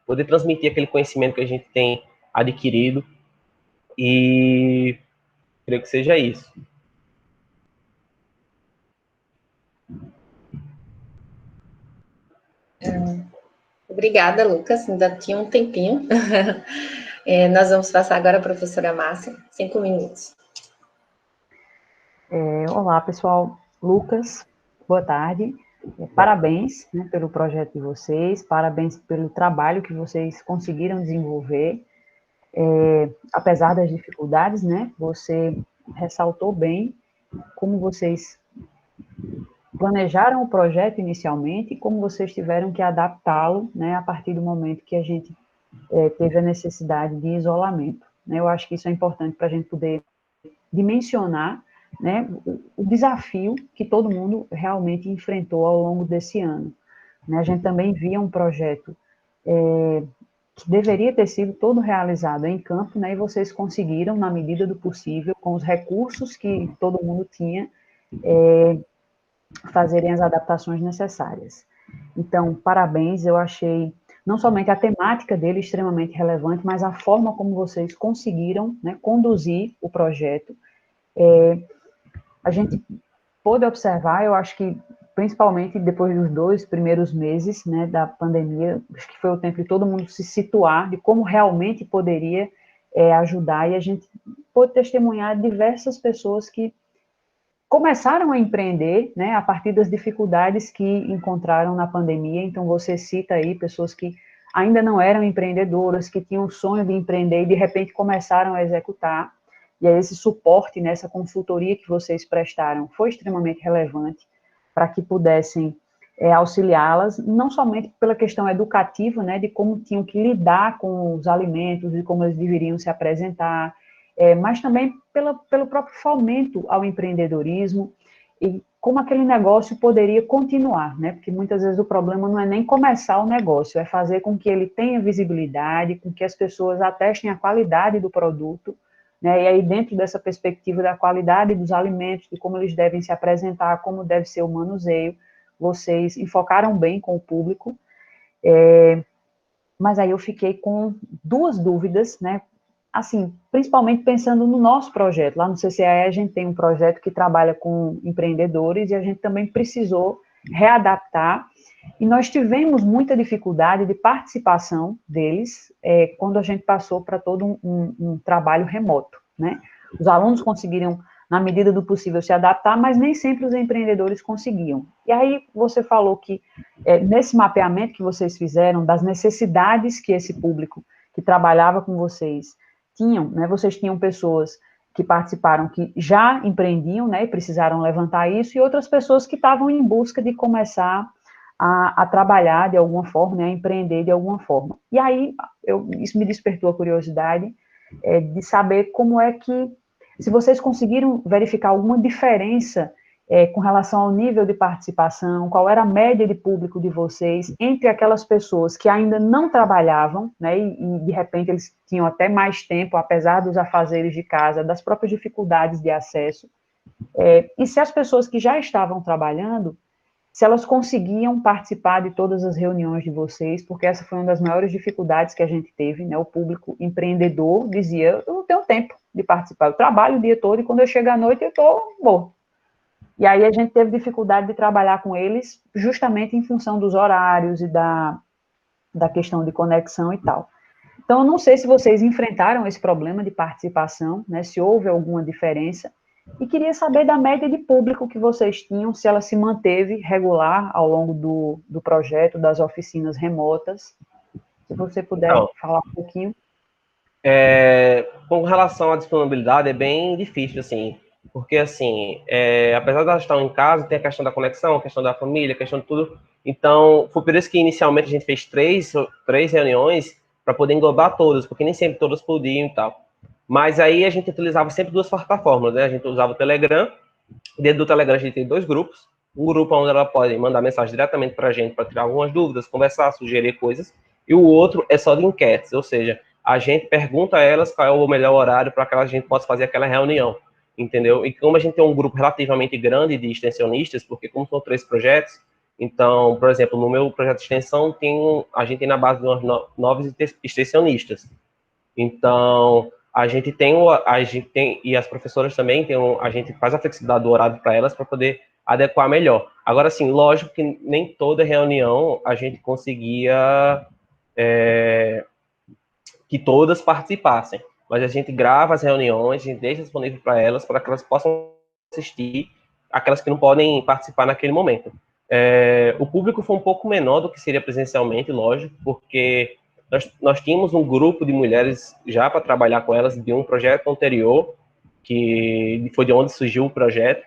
poder transmitir aquele conhecimento que a gente tem adquirido, e creio que seja isso. Obrigada, Lucas. Ainda tinha um tempinho. Nós vamos passar agora a professora Márcia, 5 minutos. Olá, pessoal. Lucas, Boa tarde. Parabéns, né, pelo projeto de vocês, parabéns pelo trabalho que vocês conseguiram desenvolver. Apesar das dificuldades, né, você ressaltou bem como vocês planejaram o projeto inicialmente e como vocês tiveram que adaptá-lo, né, a partir do momento que a gente teve a necessidade de isolamento. Né? Eu acho que isso é importante para a gente poder dimensionar, né, o desafio que todo mundo realmente enfrentou ao longo desse ano. Né? A gente também via um projeto que deveria ter sido todo realizado em campo, né, e vocês conseguiram, na medida do possível, com os recursos que todo mundo tinha, fazerem as adaptações necessárias. Então, parabéns, eu achei não somente a temática dele extremamente relevante, mas a forma como vocês conseguiram, né, conduzir o projeto. A gente pôde observar, eu acho que principalmente depois dos 2 primeiros meses, né, da pandemia, acho que foi o tempo de todo mundo se situar de como realmente poderia ajudar, e a gente pôde testemunhar diversas pessoas que começaram a empreender, né, a partir das dificuldades que encontraram na pandemia. Então, você cita aí pessoas que ainda não eram empreendedoras, que tinham o sonho de empreender e, de repente, começaram a executar. E aí, esse suporte, nessa consultoria que vocês prestaram foi extremamente relevante para que pudessem auxiliá-las, não somente pela questão educativa, né, de como tinham que lidar com os alimentos e como eles deveriam se apresentar, mas também pelo próprio fomento ao empreendedorismo e como aquele negócio poderia continuar, né? Porque muitas vezes o problema não é nem começar o negócio, é fazer com que ele tenha visibilidade, com que as pessoas atestem a qualidade do produto, né? E aí, dentro dessa perspectiva da qualidade dos alimentos, de como eles devem se apresentar, como deve ser o manuseio, vocês enfocaram bem com o público, mas aí eu fiquei com 2 dúvidas, né? Assim, principalmente pensando no nosso projeto. Lá no CCAE a gente tem um projeto que trabalha com empreendedores e a gente também precisou readaptar, e nós tivemos muita dificuldade de participação deles quando a gente passou para todo um trabalho remoto, né? Os alunos conseguiram, na medida do possível, se adaptar, mas nem sempre os empreendedores conseguiam. E aí você falou que nesse mapeamento que vocês fizeram, das necessidades que esse público que trabalhava com vocês tinham, né, vocês tinham pessoas que participaram que já empreendiam, né, e precisaram levantar isso, e outras pessoas que estavam em busca de começar a trabalhar de alguma forma, né, a empreender de alguma forma. E aí, isso me despertou a curiosidade de saber como é que, se vocês conseguiram verificar alguma diferença com relação ao nível de participação, qual era a média de público de vocês entre aquelas pessoas que ainda não trabalhavam, né, e de repente eles tinham até mais tempo, apesar dos afazeres de casa, das próprias dificuldades de acesso, e se as pessoas que já estavam trabalhando, se elas conseguiam participar de todas as reuniões de vocês, porque essa foi uma das maiores dificuldades que a gente teve, né, o público empreendedor dizia, eu não tenho tempo de participar, eu trabalho o dia todo e quando eu chego à noite eu estou morto. E aí a gente teve dificuldade de trabalhar com eles justamente em função dos horários e da questão de conexão e tal. Então, eu não sei se vocês enfrentaram esse problema de participação, né, se houve alguma diferença, e queria saber da média de público que vocês tinham, se ela se manteve regular ao longo do projeto, das oficinas remotas. Se você puder falar um pouquinho. Com relação à disponibilidade, é bem difícil, assim, porque, assim, apesar de elas estar em casa, tem a questão da conexão, a questão da família, a questão de tudo. Então, foi por isso que, inicialmente, a gente fez três reuniões para poder englobar todas, porque nem sempre todas podiam e tal. Mas aí a gente utilizava sempre 2 plataformas, né? A gente usava o Telegram, dentro do Telegram a gente tem 2 grupos. Um grupo onde ela pode mandar mensagem diretamente para a gente, para tirar algumas dúvidas, conversar, sugerir coisas. E o outro é só de enquetes, ou seja, a gente pergunta a elas qual é o melhor horário para que a gente possa fazer aquela reunião, entendeu? E como a gente tem um grupo relativamente grande de extensionistas, porque como são 3 projetos, então, por exemplo, no meu projeto de extensão, a gente tem na base de umas 9 extensionistas. Então, a gente tem, e as professoras também, a gente faz a flexibilidade do horário para elas, para poder adequar melhor. Agora, sim, lógico que nem toda reunião a gente conseguia que todas participassem, mas a gente grava as reuniões, a gente deixa disponível para elas que elas possam assistir aquelas que não podem participar naquele momento. O público foi um pouco menor do que seria presencialmente, lógico, porque nós tínhamos um grupo de mulheres já para trabalhar com elas de um projeto anterior, que foi de onde surgiu o projeto.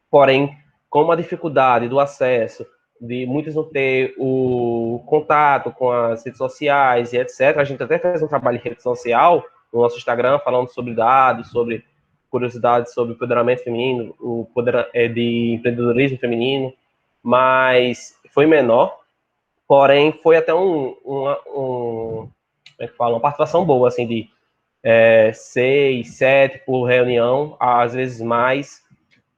Porém, como a dificuldade do acesso, de muitos não ter o contato com as redes sociais e etc., a gente até fez um trabalho de rede social no nosso Instagram, falando sobre dados, sobre curiosidades sobre empoderamento feminino, o poder de empreendedorismo feminino, mas foi menor, porém foi até como é que fala, uma participação boa, assim, de 6, 7 por reunião, às vezes mais,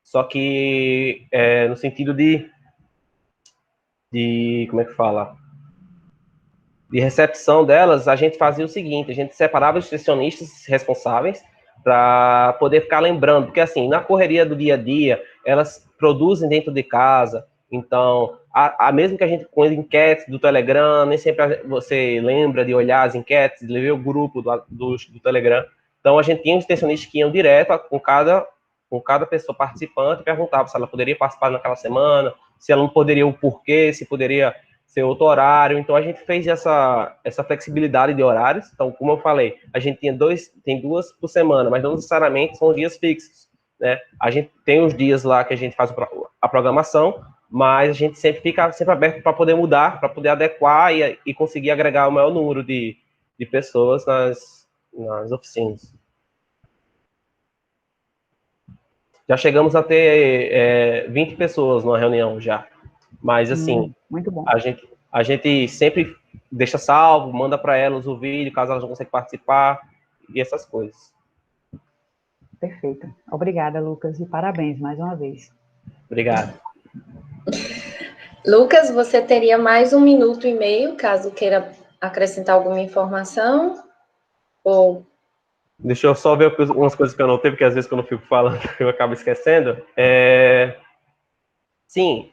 só que no sentido de como é que fala? De recepção delas, a gente fazia o seguinte, a gente separava os nutricionistas responsáveis para poder ficar lembrando, porque assim, na correria do dia a dia, elas produzem dentro de casa, então, mesmo que a gente com as enquetes do Telegram, nem sempre você lembra de olhar as enquetes, de ver o grupo do Telegram, então a gente tinha os nutricionistas que iam direto com cada pessoa participante e perguntava se ela poderia participar naquela semana, se ela não poderia, o porquê, se poderia ser outro horário. Então a gente fez essa flexibilidade de horários. Então, como eu falei, a gente tem duas por semana, mas não necessariamente são dias fixos, né? A gente tem os dias lá que a gente faz a programação, mas a gente sempre fica aberto para poder mudar, para poder adequar e conseguir agregar o maior número de pessoas nas oficinas. Já chegamos a ter 20 pessoas numa reunião já. Mas, assim, muito bom. A gente sempre deixa salvo, manda para elas o vídeo, caso elas não conseguem participar, e essas coisas. Perfeito. Obrigada, Lucas, e parabéns mais uma vez. Obrigado. Lucas, você teria mais 1 minuto e meio, caso queira acrescentar alguma informação? Ou... Deixa eu só ver umas coisas que eu anotei, porque às vezes quando eu fico falando, eu acabo esquecendo. Sim,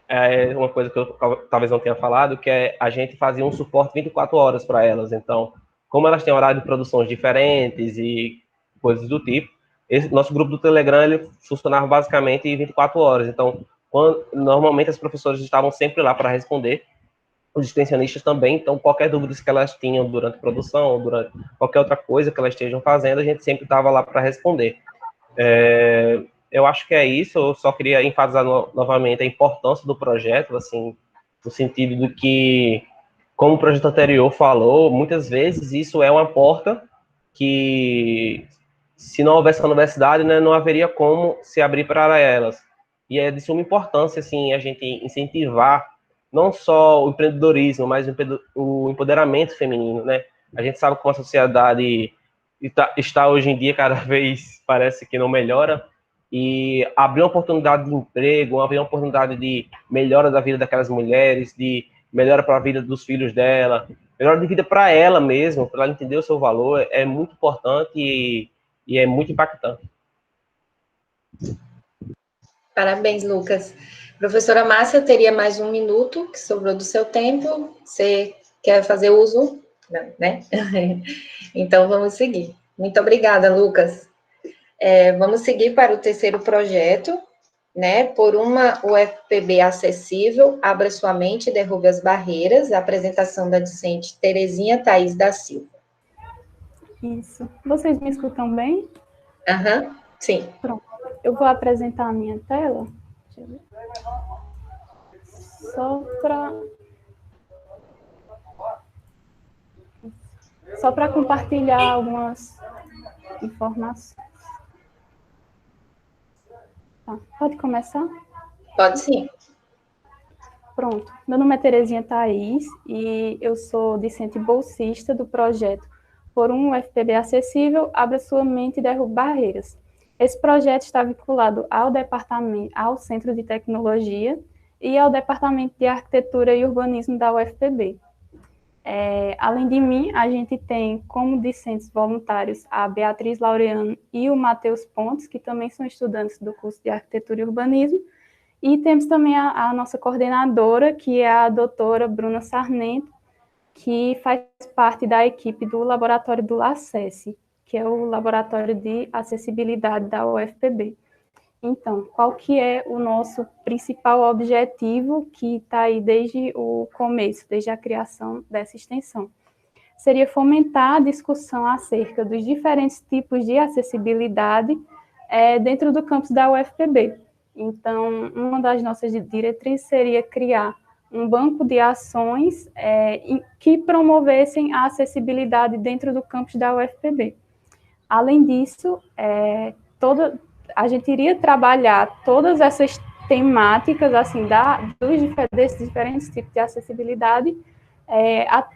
uma coisa que eu talvez não tenha falado, que a gente fazia um suporte 24 horas para elas. Então, como elas têm horário de produções diferentes e coisas do tipo, nosso grupo do Telegram ele funcionava basicamente 24 horas. Então, normalmente as professoras estavam sempre lá para responder, os extensionistas também. Então, qualquer dúvida que elas tinham durante a produção, ou durante qualquer outra coisa que elas estejam fazendo, a gente sempre estava lá para responder. Eu acho que é isso. Eu só queria enfatizar novamente a importância do projeto, assim, no sentido de que, como o projeto anterior falou, muitas vezes isso é uma porta que, se não houvesse a universidade, né, não haveria como se abrir para elas. E é de suma importância, assim, a gente incentivar não só o empreendedorismo, mas o empoderamento feminino, né? A gente sabe como a sociedade está hoje em dia cada vez parece que não melhora, e abrir uma oportunidade de emprego, abrir uma oportunidade de melhora da vida daquelas mulheres, de melhora para a vida dos filhos dela, melhora de vida para ela mesma, para ela entender o seu valor, é muito importante e é muito impactante. Parabéns, Lucas. Professora Márcia, teria mais 1 minuto que sobrou do seu tempo. Você quer fazer uso? Não, né? Então, vamos seguir. Muito obrigada, Lucas. Vamos seguir para o terceiro projeto, né? Por uma UFPB acessível, abra sua mente e derrube as barreiras. A apresentação da discente Terezinha Thaís da Silva. Isso. Vocês me escutam bem? Aham, sim. Pronto. Eu vou apresentar a minha tela. Deixa eu ver. Só para compartilhar algumas informações. Tá. Pode começar? Pode sim. Pronto. Meu nome é Terezinha Thaís e eu sou discente bolsista do projeto Por um UFPB Acessível, Abra Sua Mente e Derrube Barreiras. Esse projeto está vinculado ao Centro de Tecnologia e ao Departamento de Arquitetura e Urbanismo da UFPB. Além de mim, a gente tem como discentes voluntários a Beatriz Laureano e o Matheus Pontes, que também são estudantes do curso de Arquitetura e Urbanismo, e temos também a nossa coordenadora, que é a doutora Bruna Sarnento, que faz parte da equipe do laboratório do LACESSE, que é o Laboratório de Acessibilidade da UFPB. Então, qual que é o nosso principal objetivo que está aí desde o começo, desde a criação dessa extensão? Seria fomentar a discussão acerca dos diferentes tipos de acessibilidade dentro do campus da UFPB. Então, uma das nossas diretrizes seria criar um banco de ações que promovessem a acessibilidade dentro do campus da UFPB. Além disso, a gente iria trabalhar todas essas temáticas, assim, desses diferentes tipos de acessibilidade,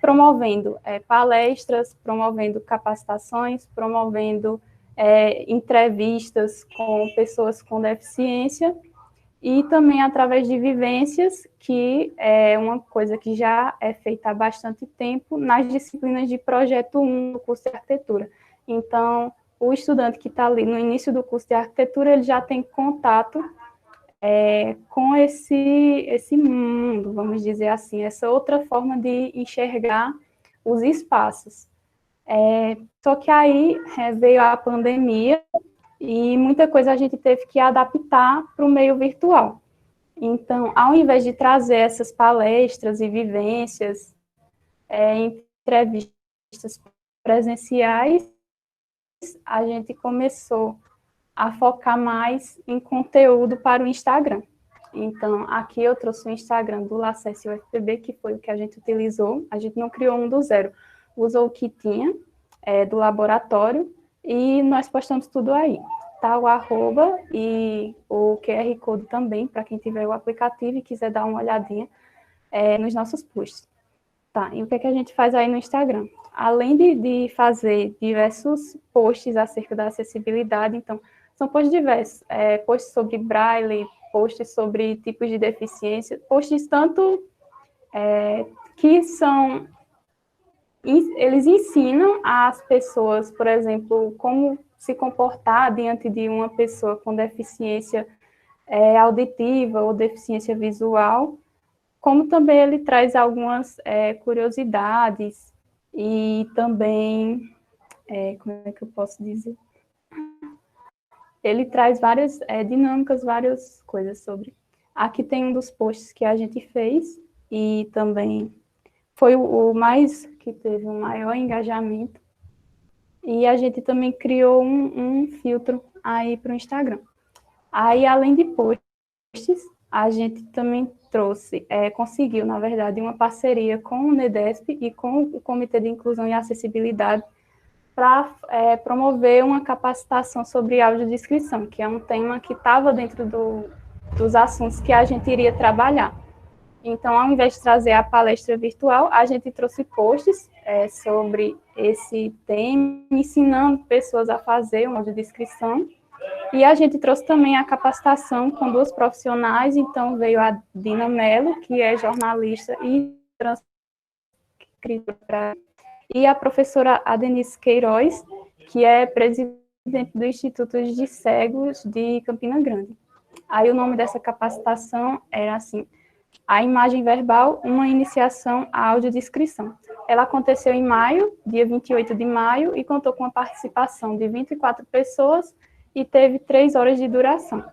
promovendo palestras, promovendo capacitações, promovendo entrevistas com pessoas com deficiência e também através de vivências, que é uma coisa que já é feita há bastante tempo nas disciplinas de Projeto 1 do curso de Arquitetura. Então, o estudante que está ali no início do curso de Arquitetura, ele já tem contato com esse mundo, vamos dizer assim, essa outra forma de enxergar os espaços. Só que aí veio a pandemia e muita coisa a gente teve que adaptar para o meio virtual. Então, ao invés de trazer essas palestras e vivências, entrevistas presenciais, a gente começou a focar mais em conteúdo para o Instagram. Então, aqui eu trouxe o Instagram do LACES UFPB, que foi o que a gente utilizou. A gente não criou um do zero, usou o que tinha do laboratório e nós postamos tudo aí. Tá o arroba e o QR Code também, para quem tiver o aplicativo e quiser dar uma olhadinha nos nossos posts. Tá, e o que é que a gente faz aí no Instagram? Além de fazer diversos posts acerca da acessibilidade, então, são posts diversos, posts sobre Braille, posts sobre tipos de deficiência, posts tanto que são... Eles ensinam às pessoas, por exemplo, como se comportar diante de uma pessoa com deficiência auditiva ou deficiência visual, como também ele traz algumas curiosidades e também, como é que eu posso dizer? Ele traz várias dinâmicas, várias coisas sobre. Aqui tem um dos posts que a gente fez e também foi o mais que teve um maior engajamento. E a gente também criou um filtro aí para o Instagram. Aí, além de posts, a gente também conseguiu, na verdade, uma parceria com o NEDESP e com o Comitê de Inclusão e Acessibilidade para promover uma capacitação sobre audiodescrição, que é um tema que estava dentro dos assuntos que a gente iria trabalhar. Então, ao invés de trazer a palestra virtual, a gente trouxe posts sobre esse tema, ensinando pessoas a fazer uma audiodescrição. E a gente trouxe também a capacitação com duas profissionais, então veio a Dina Mello, que é jornalista e transcritora, e a professora Adenice Queiroz, que é presidente do Instituto de Cegos de Campina Grande. Aí o nome dessa capacitação era assim: a imagem verbal, uma iniciação à audiodescrição. Ela aconteceu em maio, dia 28 de maio, e contou com a participação de 24 pessoas e teve 3 horas de duração.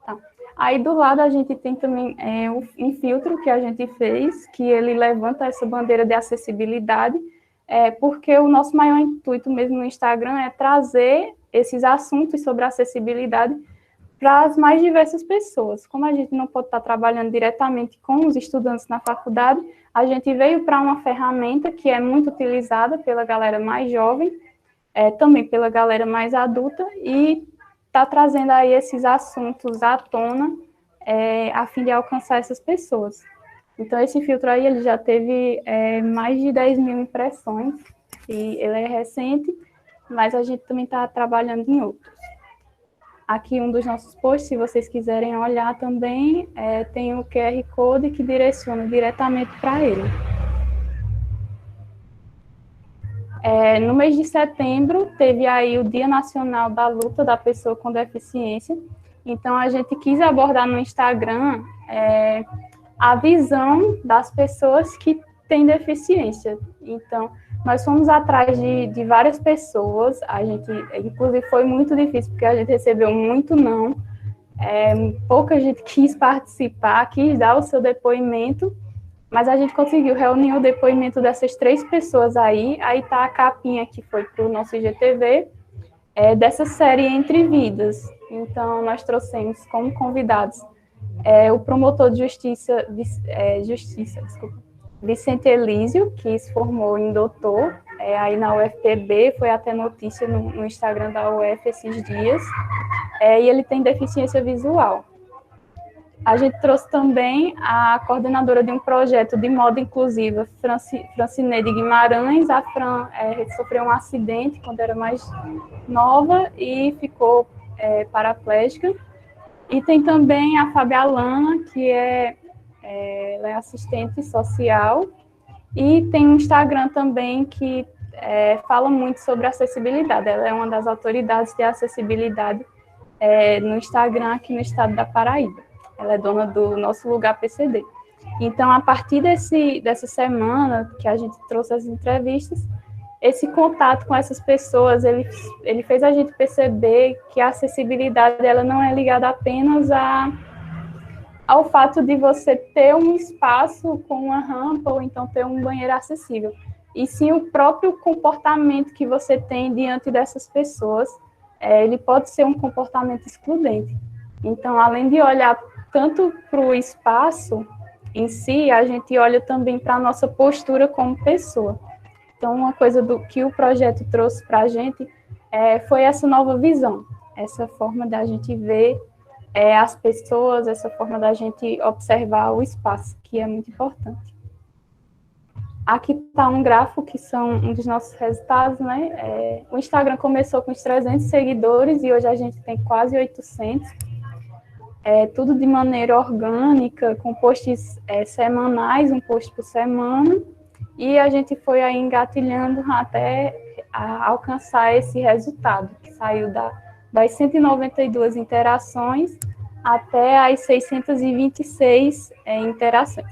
Tá. Aí do lado a gente tem também um filtro que a gente fez, que ele levanta essa bandeira de acessibilidade, porque o nosso maior intuito mesmo no Instagram é trazer esses assuntos sobre acessibilidade para as mais diversas pessoas. Como a gente não pode estar trabalhando diretamente com os estudantes na faculdade, a gente veio para uma ferramenta que é muito utilizada pela galera mais jovem, também pela galera mais adulta, e está trazendo aí esses assuntos à tona, a fim de alcançar essas pessoas. Então, esse filtro aí, ele já teve mais de 10 mil impressões, e ele é recente, mas a gente também está trabalhando em outros. Aqui um dos nossos posts, se vocês quiserem olhar também, tem o QR Code que direciona diretamente para ele. No mês de setembro, teve aí o Dia Nacional da Luta da Pessoa com Deficiência. Então, a gente quis abordar no Instagram a visão das pessoas que têm deficiência. Então, nós fomos atrás de várias pessoas, a gente, inclusive, foi muito difícil, porque a gente recebeu muito não, pouca gente quis participar, quis dar o seu depoimento, mas a gente conseguiu reunir o depoimento dessas 3 pessoas aí tá a capinha que foi para o nosso IGTV, dessa série Entre Vidas. Então, nós trouxemos como convidados o promotor de justiça, Vicente Elísio, que se formou em doutor, aí na UFPB, foi até notícia no Instagram da UF esses dias, e ele tem deficiência visual. A gente trouxe também a coordenadora de um projeto de moda inclusiva, Francineide Guimarães. A Fran sofreu um acidente quando era mais nova e ficou paraplégica. E tem também a Fábia Alana, que ela é assistente social, e tem um Instagram também que fala muito sobre acessibilidade. Ela é uma das autoridades de acessibilidade no Instagram aqui no estado da Paraíba. Ela é dona do Nosso Lugar PCD. Então, a partir dessa semana que a gente trouxe as entrevistas, esse contato com essas pessoas, ele fez a gente perceber que a acessibilidade ela não é ligada apenas ao fato de você ter um espaço com uma rampa ou então ter um banheiro acessível, e sim o próprio comportamento que você tem diante dessas pessoas, ele pode ser um comportamento excludente. Então, além de olhar tanto para o espaço em si, a gente olha também para a nossa postura como pessoa. Então, uma coisa que o projeto trouxe para a gente foi essa nova visão, essa forma da gente ver as pessoas, essa forma da gente observar o espaço, que é muito importante. Aqui está um gráfico que são um dos nossos resultados, né? O Instagram começou com uns 300 seguidores e hoje a gente tem quase 800. Tudo de maneira orgânica, com posts semanais, um post por semana, e a gente foi aí engatilhando até alcançar esse resultado, que saiu das 192 interações até as 626 interações.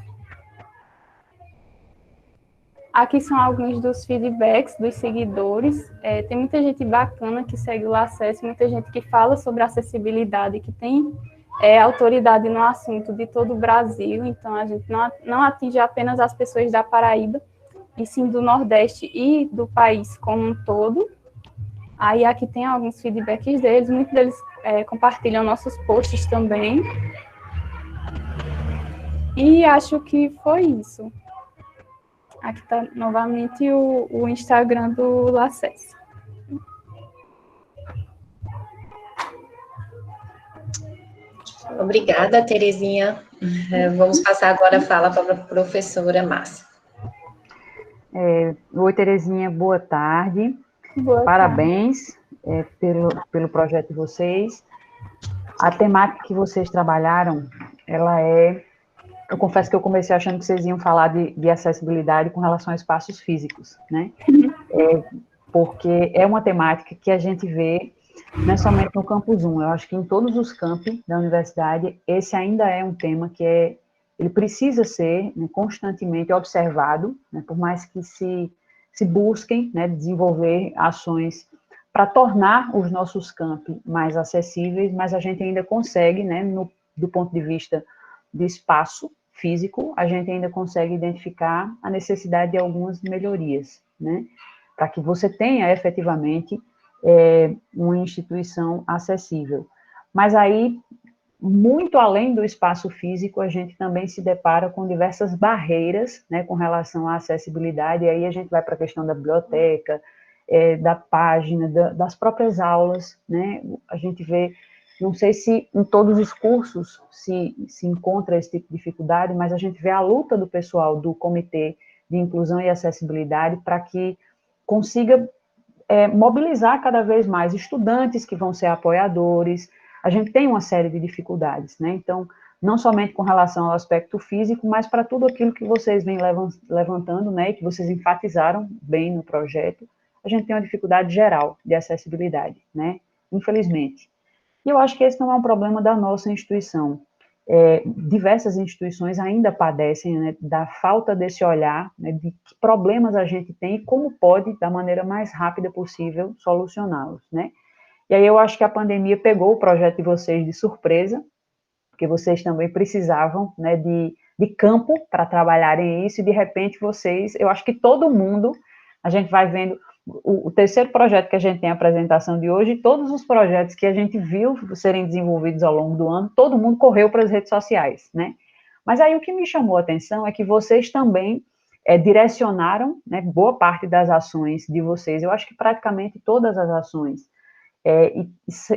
Aqui são alguns dos feedbacks dos seguidores. Tem muita gente bacana que segue o Lacesse, muita gente que fala sobre acessibilidade, que tem autoridade no assunto de todo o Brasil. Então, a gente não atinge apenas as pessoas da Paraíba, e sim do Nordeste e do país como um todo. Aí aqui tem alguns feedbacks deles, muitos deles compartilham nossos posts também. E acho que foi isso. Aqui está novamente o Instagram do Lacesse. Obrigada, Terezinha. Vamos passar agora a fala para a professora Márcia. Oi, Terezinha, boa tarde. Parabéns pelo projeto de vocês. A temática que vocês trabalharam, ela eu confesso que eu comecei achando que vocês iam falar de acessibilidade com relação a espaços físicos, né? Porque é uma temática que a gente vê não é somente no Campus 1, eu acho que em todos os campi da universidade, esse ainda é um tema que ele precisa ser, né, constantemente observado, né, por mais que se busquem, né, desenvolver ações para tornar os nossos campi mais acessíveis, mas a gente ainda consegue, né, do ponto de vista de espaço físico, a gente ainda consegue identificar a necessidade de algumas melhorias, né, para que você tenha efetivamente uma instituição acessível. Mas aí, muito além do espaço físico, a gente também se depara com diversas barreiras, né, com relação à acessibilidade, e aí a gente vai para a questão da biblioteca, da página, das próprias aulas, né, a gente vê, não sei se em todos os cursos se encontra esse tipo de dificuldade, mas a gente vê a luta do pessoal do Comitê de Inclusão e Acessibilidade para que consiga mobilizar cada vez mais estudantes que vão ser apoiadores. A gente tem uma série de dificuldades, né? Então, não somente com relação ao aspecto físico, mas para tudo aquilo que vocês vêm levantando, né, e que vocês enfatizaram bem no projeto, a gente tem uma dificuldade geral de acessibilidade, né, infelizmente. E eu acho que esse não é um problema da nossa instituição. diversas instituições ainda padecem, né, da falta desse olhar, né, de que problemas a gente tem e como pode, da maneira mais rápida possível, solucioná-los, né? E aí eu acho que a pandemia pegou o projeto de vocês de surpresa, porque vocês também precisavam, né, de campo para trabalharem isso, e de repente vocês, eu acho que todo mundo, a gente vai vendo, o terceiro projeto que a gente tem a apresentação de hoje, todos os projetos que a gente viu serem desenvolvidos ao longo do ano, todo mundo correu para as redes sociais, né? Mas aí o que me chamou a atenção é que vocês também direcionaram, né, boa parte das ações de vocês, eu acho que praticamente todas as ações, e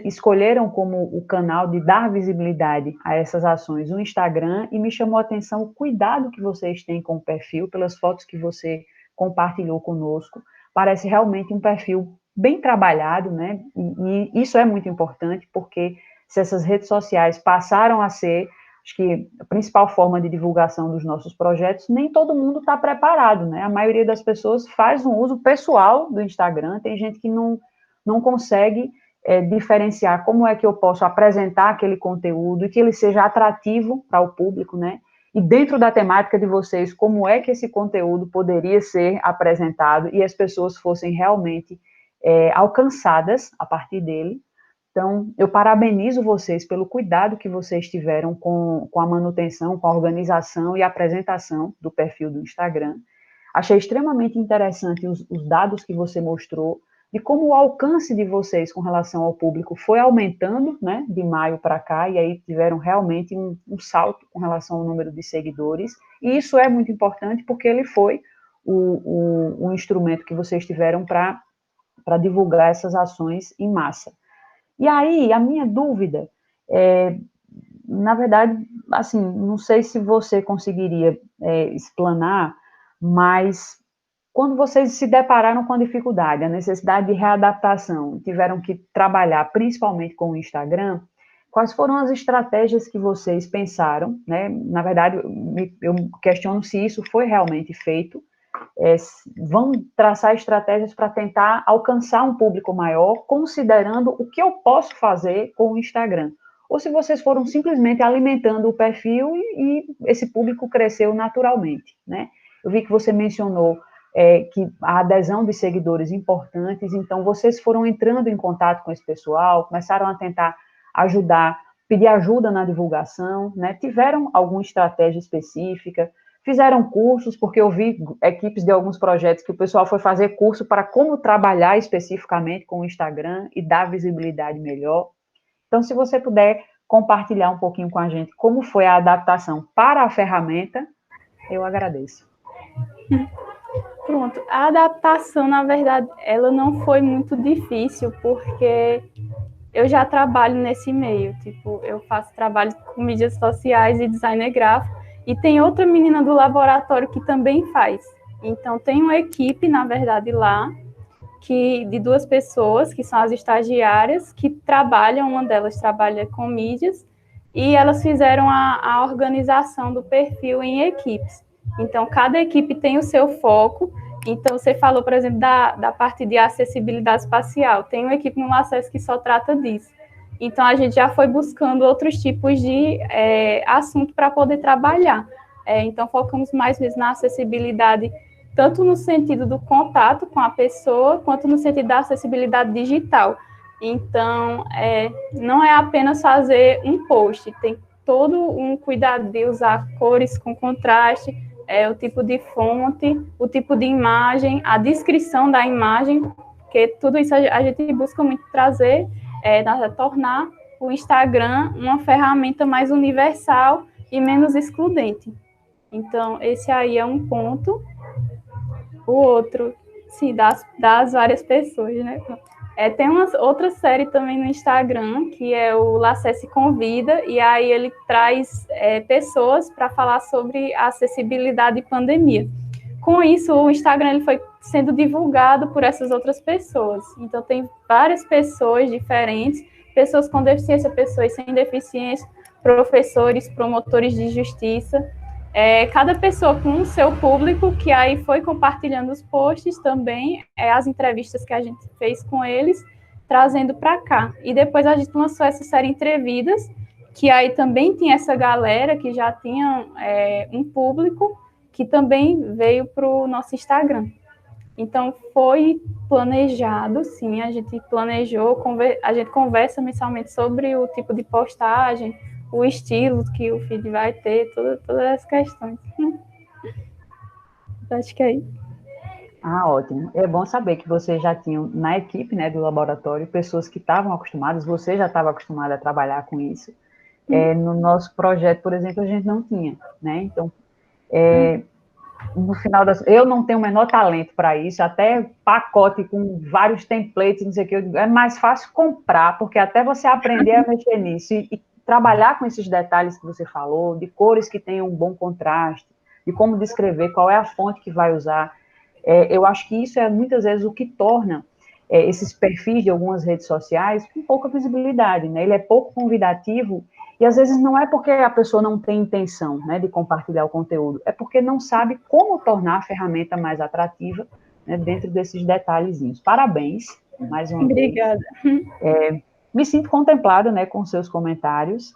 escolheram como o canal de dar visibilidade a essas ações o Instagram, e me chamou a atenção o cuidado que vocês têm com o perfil, pelas fotos que você compartilhou conosco. Parece realmente um perfil bem trabalhado, né? E isso é muito importante, porque se essas redes sociais passaram a ser, acho que a principal forma de divulgação dos nossos projetos, nem todo mundo está preparado, né? A maioria das pessoas faz um uso pessoal do Instagram, tem gente que não consegue diferenciar como é que eu posso apresentar aquele conteúdo e que ele seja atrativo para o público, né? E dentro da temática de vocês, como é que esse conteúdo poderia ser apresentado e as pessoas fossem realmente alcançadas a partir dele. Então, eu parabenizo vocês pelo cuidado que vocês tiveram com a manutenção, com a organização e apresentação do perfil do Instagram. Achei extremamente interessante os dados que você mostrou, de como o alcance de vocês com relação ao público foi aumentando, né, de maio para cá, e aí tiveram realmente um salto com relação ao número de seguidores, e isso é muito importante porque ele foi o instrumento que vocês tiveram para divulgar essas ações em massa. E aí, a minha dúvida na verdade, assim, não sei se você conseguiria explanar, mas quando vocês se depararam com a dificuldade, a necessidade de readaptação, tiveram que trabalhar principalmente com o Instagram, quais foram as estratégias que vocês pensaram, né? Na verdade, eu questiono se isso foi realmente feito. Vão traçar estratégias para tentar alcançar um público maior, considerando o que eu posso fazer com o Instagram. Ou se vocês foram simplesmente alimentando o perfil e esse público cresceu naturalmente, né? Eu vi que você mencionou que a adesão de seguidores importantes, então vocês foram entrando em contato com esse pessoal, começaram a tentar ajudar, pedir ajuda na divulgação, né? Tiveram alguma estratégia específica, fizeram cursos, porque eu vi equipes de alguns projetos que o pessoal foi fazer curso para como trabalhar especificamente com o Instagram e dar visibilidade melhor. Então, se você puder compartilhar um pouquinho com a gente como foi a adaptação para a ferramenta, eu agradeço. Pronto, a adaptação, na verdade, ela não foi muito difícil, porque eu já trabalho nesse meio, tipo, eu faço trabalho com mídias sociais e designer gráfico, e tem outra menina do laboratório que também faz. Então, tem uma equipe, na verdade, lá, de 2 pessoas, que são as estagiárias, que trabalham, uma delas trabalha com mídias, e elas fizeram a organização do perfil em equipes. Então, cada equipe tem o seu foco. Então, você falou, por exemplo, da parte de acessibilidade espacial. Tem uma equipe no LACES que só trata disso. Então, a gente já foi buscando outros tipos de assunto para poder trabalhar. Então, focamos mais vezes na acessibilidade, tanto no sentido do contato com a pessoa, quanto no sentido da acessibilidade digital. Então, não é apenas fazer um post, tem todo um cuidado de usar cores com contraste, o tipo de fonte, o tipo de imagem, a descrição da imagem, porque tudo isso a gente busca muito trazer, tornar o Instagram uma ferramenta mais universal e menos excludente. Então, esse aí é um ponto. O outro, sim, das várias pessoas, né? Tem uma outra série também no Instagram, que é o LACES Convida, e aí ele traz pessoas para falar sobre a acessibilidade e pandemia. Com isso, o Instagram ele foi sendo divulgado por essas outras pessoas. Então, tem várias pessoas diferentes, pessoas com deficiência, pessoas sem deficiência, professores, promotores de justiça, cada pessoa com o seu público, que aí foi compartilhando os posts também, as entrevistas que a gente fez com eles, trazendo para cá. E depois a gente lançou essa série Entrevidas, que aí também tinha essa galera que já tinha um público que também veio para o nosso Instagram. Então, foi planejado, sim, a gente planejou, a gente conversa mensalmente sobre o tipo de postagem, o estilo que o feed vai ter, todas as questões. Acho que é isso. Ah, ótimo. É bom saber que vocês já tinham na equipe, né, do laboratório pessoas que estavam acostumadas, você já estava acostumada a trabalhar com isso. No nosso projeto, por exemplo, a gente não tinha, né? Então, no final eu não tenho o menor talento para isso, até pacote com vários templates, não sei o que, é mais fácil comprar, porque até você aprender a mexer nisso e trabalhar com esses detalhes que você falou, de cores que tenham um bom contraste, de como descrever, qual é a fonte que vai usar. Eu acho que isso é muitas vezes o que torna esses perfis de algumas redes sociais com pouca visibilidade, né? Ele é pouco convidativo e às vezes não é porque a pessoa não tem intenção, né, de compartilhar o conteúdo, é porque não sabe como tornar a ferramenta mais atrativa, né, dentro desses detalhezinhos. Parabéns, mais uma Obrigada. vez. Me sinto contemplada, né, com seus comentários.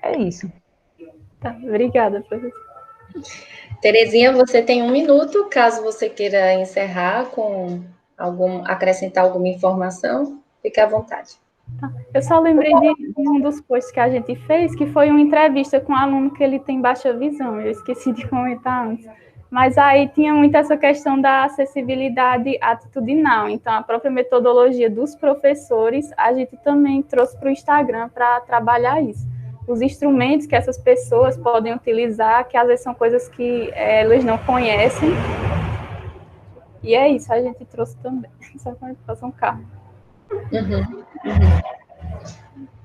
É isso. Tá, obrigada, professor. Terezinha, você tem 1 minuto, caso você queira encerrar com acrescentar alguma informação, fique à vontade. Eu só lembrei de um dos posts que a gente fez, que foi uma entrevista com um aluno que ele tem baixa visão, eu esqueci de comentar antes. Mas aí tinha muito essa questão da acessibilidade atitudinal, então a própria metodologia dos professores, a gente também trouxe para o Instagram para trabalhar isso. Os instrumentos que essas pessoas podem utilizar, que às vezes são coisas que elas não conhecem. E é isso, a gente trouxe também, só para fazer um carro.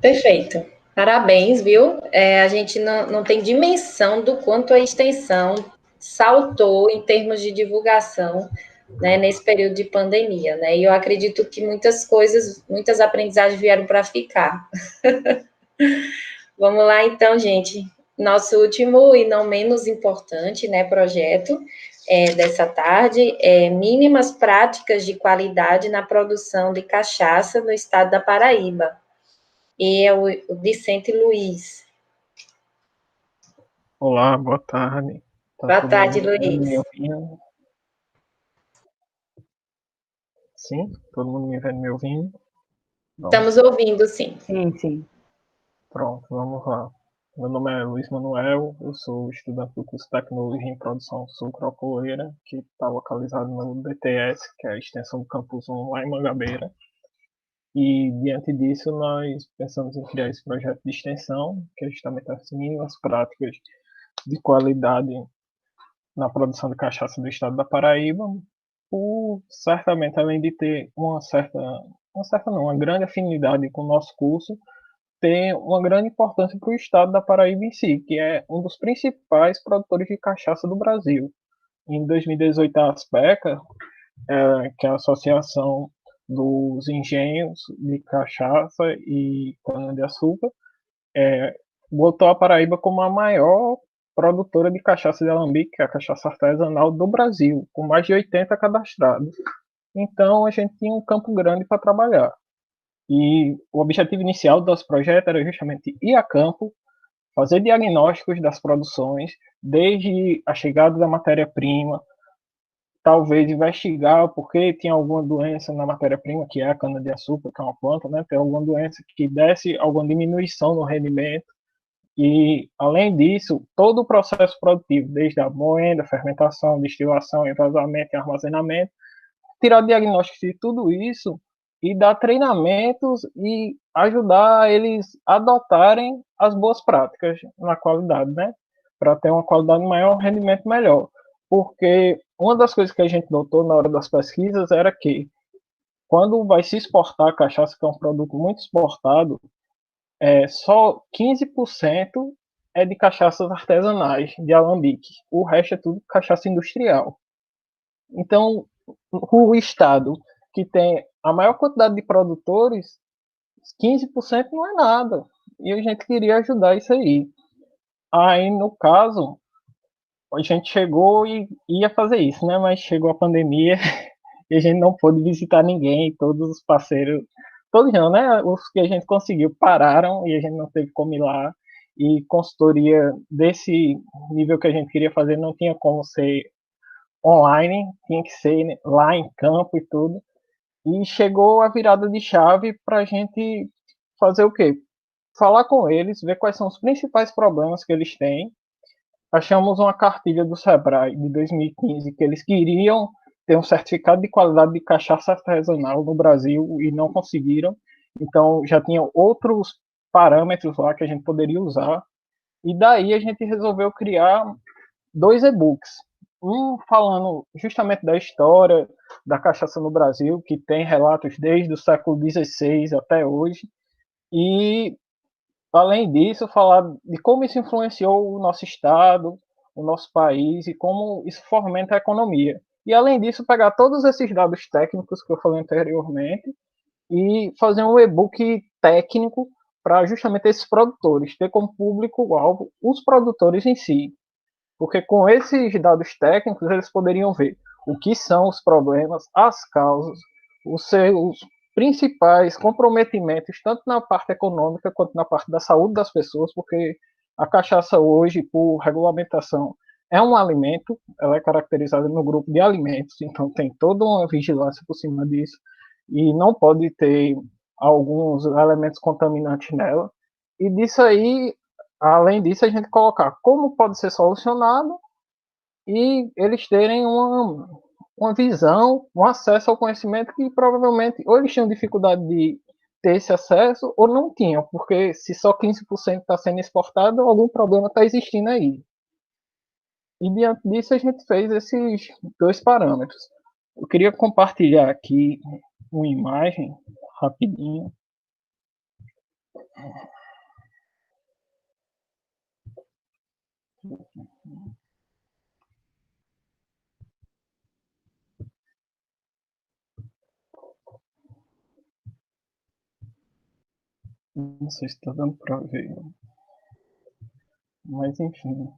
Perfeito. Parabéns, viu? A gente não tem dimensão do quanto a extensão saltou em termos de divulgação, né, nesse período de pandemia, né? E eu acredito que muitas aprendizagens vieram para ficar. Vamos lá, então, gente. Nosso último e não menos importante, né, projeto dessa tarde é mínimas práticas de qualidade na produção de cachaça no estado da Paraíba. E é o Vicente Luiz. Olá, boa tarde. Boa tarde, Luiz. Sim, todo mundo me vendo, me ouvindo? Estamos ouvindo, sim. Sim. Pronto, vamos lá. Meu nome é Luiz Manuel, eu sou estudante do curso de Tecnologia em Produção Sucroalcooleira, que está localizado no DTS, que é a extensão do Campus 1 lá em Mangabeira. E, diante disso, nós pensamos em criar esse projeto de extensão, que é justamente as mínimas práticas de qualidade na produção de cachaça do estado da Paraíba, por certamente, além de ter uma grande afinidade com o nosso curso, tem uma grande importância para o estado da Paraíba em si, que é um dos principais produtores de cachaça do Brasil. Em 2018, a ASPECA, que é a Associação dos Engenhos de Cachaça e Cana-de-Açúcar, botou a Paraíba como a maior produtora de cachaça de alambique, que é a cachaça artesanal do Brasil, com mais de 80 cadastrados. Então, a gente tinha um campo grande para trabalhar. E o objetivo inicial do nosso projeto era justamente ir a campo, fazer diagnósticos das produções, desde a chegada da matéria-prima, talvez investigar porque tinha alguma doença na matéria-prima, que é a cana-de-açúcar, que é uma planta, né? Tem alguma doença que desse alguma diminuição no rendimento. E, além disso, todo o processo produtivo, desde a moenda, fermentação, destilação, envasamento e armazenamento, tirar diagnóstico de tudo isso e dar treinamentos e ajudar eles a adotarem as boas práticas na qualidade, né? Para ter uma qualidade maior, um rendimento melhor. Porque uma das coisas que a gente notou na hora das pesquisas era que, quando vai se exportar a cachaça, que é um produto muito exportado, só 15% é de cachaças artesanais, de alambique. O resto é tudo cachaça industrial. Então, o estado que tem a maior quantidade de produtores, 15% não é nada. E a gente queria ajudar isso aí. Aí, no caso, a gente chegou e ia fazer isso, né? Mas chegou a pandemia e a gente não pôde visitar ninguém, todos os parceiros todos não, né? Os que a gente conseguiu pararam e a gente não teve como ir lá. E consultoria desse nível que a gente queria fazer não tinha como ser online, tinha que ser, né, lá em campo e tudo. E chegou a virada de chave para a gente fazer o quê? Falar com eles, ver quais são os principais problemas que eles têm. Achamos uma cartilha do Sebrae de 2015 que eles queriam ter um certificado de qualidade de cachaça artesanal no Brasil e não conseguiram. Então já tinha outros parâmetros lá que a gente poderia usar. E daí a gente resolveu criar 2 e-books. Um falando justamente da história da cachaça no Brasil, que tem relatos desde o século XVI até hoje. E, além disso, falar de como isso influenciou o nosso estado, o nosso país e como isso fomenta a economia. E, além disso, pegar todos esses dados técnicos que eu falei anteriormente e fazer um e-book técnico para justamente esses produtores, ter como público-alvo os produtores em si. Porque com esses dados técnicos, eles poderiam ver o que são os problemas, as causas, os seus principais comprometimentos, tanto na parte econômica quanto na parte da saúde das pessoas, porque a cachaça hoje, por regulamentação, é um alimento, ela é caracterizada no grupo de alimentos, então tem toda uma vigilância por cima disso, e não pode ter alguns elementos contaminantes nela. E disso aí, além disso, a gente colocar como pode ser solucionado e eles terem uma visão, um acesso ao conhecimento que provavelmente ou eles tinham dificuldade de ter esse acesso ou não tinham, porque se só 15% está sendo exportado, algum problema está existindo aí. E diante disso a gente fez esses 2 parâmetros. Eu queria compartilhar aqui uma imagem rapidinho. Não sei se está dando para ver. Mas enfim.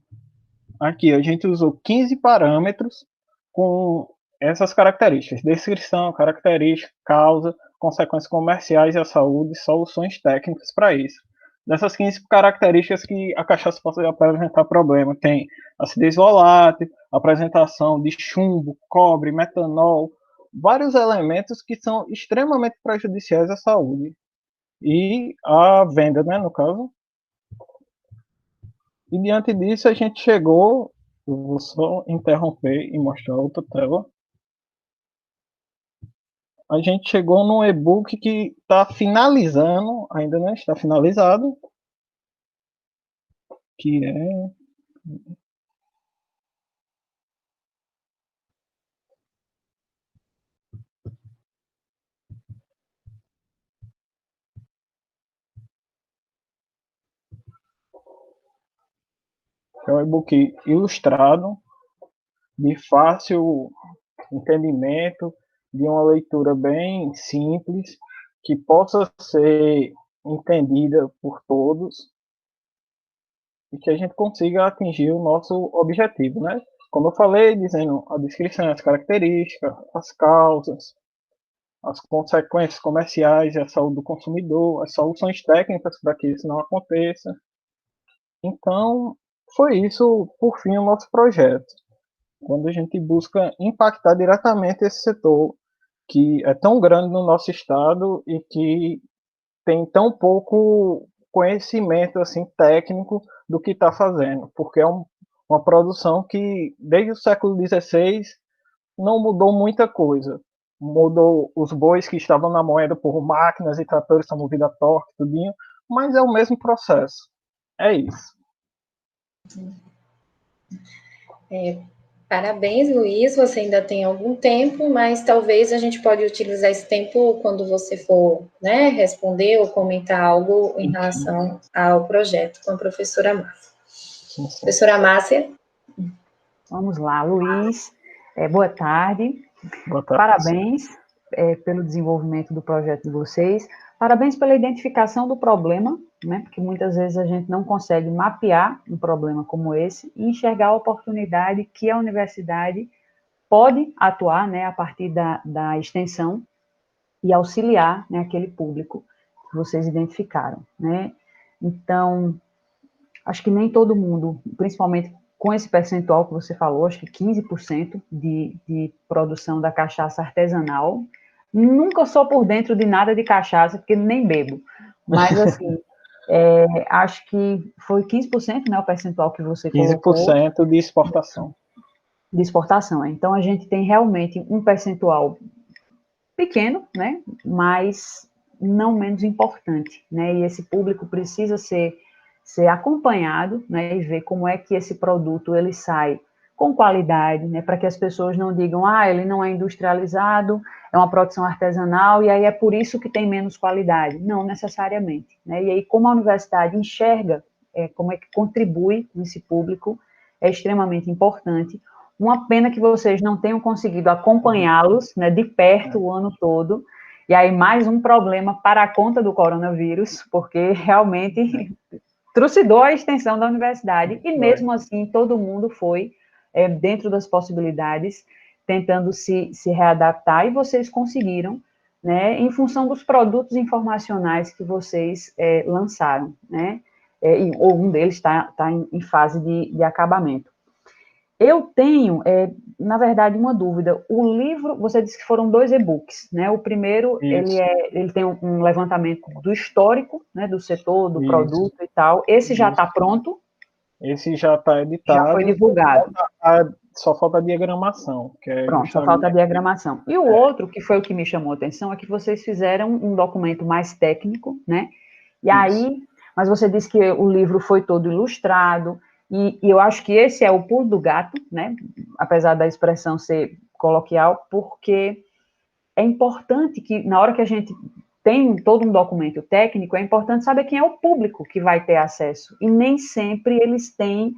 Aqui a gente usou 15 parâmetros com essas características: descrição, característica, causa, consequências comerciais e a saúde, soluções técnicas para isso. Dessas 15 características que a cachaça pode apresentar problema, tem acidez volátil, apresentação de chumbo, cobre, metanol, vários elementos que são extremamente prejudiciais à saúde e à venda, né, no caso. E diante disso a gente chegou, eu vou só interromper e mostrar outra tela. A gente chegou num e-book que está finalizando, ainda não está finalizado, que é um e-book ilustrado, de fácil entendimento, de uma leitura bem simples, que possa ser entendida por todos e que a gente consiga atingir o nosso objetivo, né? Como eu falei, dizendo a descrição, as características, as causas, as consequências comerciais e a saúde do consumidor, as soluções técnicas para que isso não aconteça. Então, foi isso, por fim, o nosso projeto. Quando a gente busca impactar diretamente esse setor que é tão grande no nosso estado e que tem tão pouco conhecimento assim técnico do que está fazendo, porque é uma produção que desde o século XVI não mudou muita coisa. Mudou os bois que estavam na moeda por máquinas e tratores são movidos a torque, tudinho, mas é o mesmo processo. É isso. Parabéns, Luiz, você ainda tem algum tempo, mas talvez a gente pode utilizar esse tempo quando você for, né, responder ou comentar algo em relação ao projeto com a professora Márcia. Professora Márcia? Vamos lá, Luiz. Boa tarde. Boa tarde. Parabéns pelo desenvolvimento do projeto de vocês. Parabéns pela identificação do problema, né? Porque muitas vezes a gente não consegue mapear um problema como esse e enxergar a oportunidade que a universidade pode atuar, né, a partir da extensão e auxiliar, né, aquele público que vocês identificaram, né? Então, acho que nem todo mundo, principalmente com esse percentual que você falou, acho que 15% de produção da cachaça artesanal. Nunca sou por dentro de nada de cachaça, porque nem bebo. Mas, assim, acho que foi 15%, né, o percentual que você colocou. 15% de exportação. De exportação. Então, a gente tem realmente um percentual pequeno, né, mas não menos importante, né, e esse público precisa ser acompanhado, né, e ver como é que esse produto ele sai com qualidade, né, para que as pessoas não digam, ele não é industrializado, é uma produção artesanal, e aí é por isso que tem menos qualidade. Não necessariamente, né, e aí como a universidade enxerga como é que contribui com esse público, é extremamente importante. Uma pena que vocês não tenham conseguido acompanhá-los, né, de perto o ano todo, e aí mais um problema para a conta do coronavírus, porque realmente trucidou a extensão da universidade, e mesmo assim todo mundo foi, dentro das possibilidades, tentando se readaptar, e vocês conseguiram, né, em função dos produtos informacionais que vocês lançaram, né, ou um deles está em fase de acabamento. Eu tenho, na verdade, uma dúvida. O livro, você disse que foram 2 e-books, né? O primeiro, ele tem um levantamento do histórico, né, do setor, do produto e tal. Esse já está pronto? Esse já está editado. Já foi divulgado. Só falta a diagramação. Pronto, só falta a diagramação. E o outro, que foi o que me chamou a atenção, é que vocês fizeram um documento mais técnico, né? E aí, mas você disse que o livro foi todo ilustrado, e eu acho que esse é o pulo do gato, né? Apesar da expressão ser coloquial, porque é importante que, na hora que a gente tem todo um documento técnico, é importante saber quem é o público que vai ter acesso, e nem sempre eles têm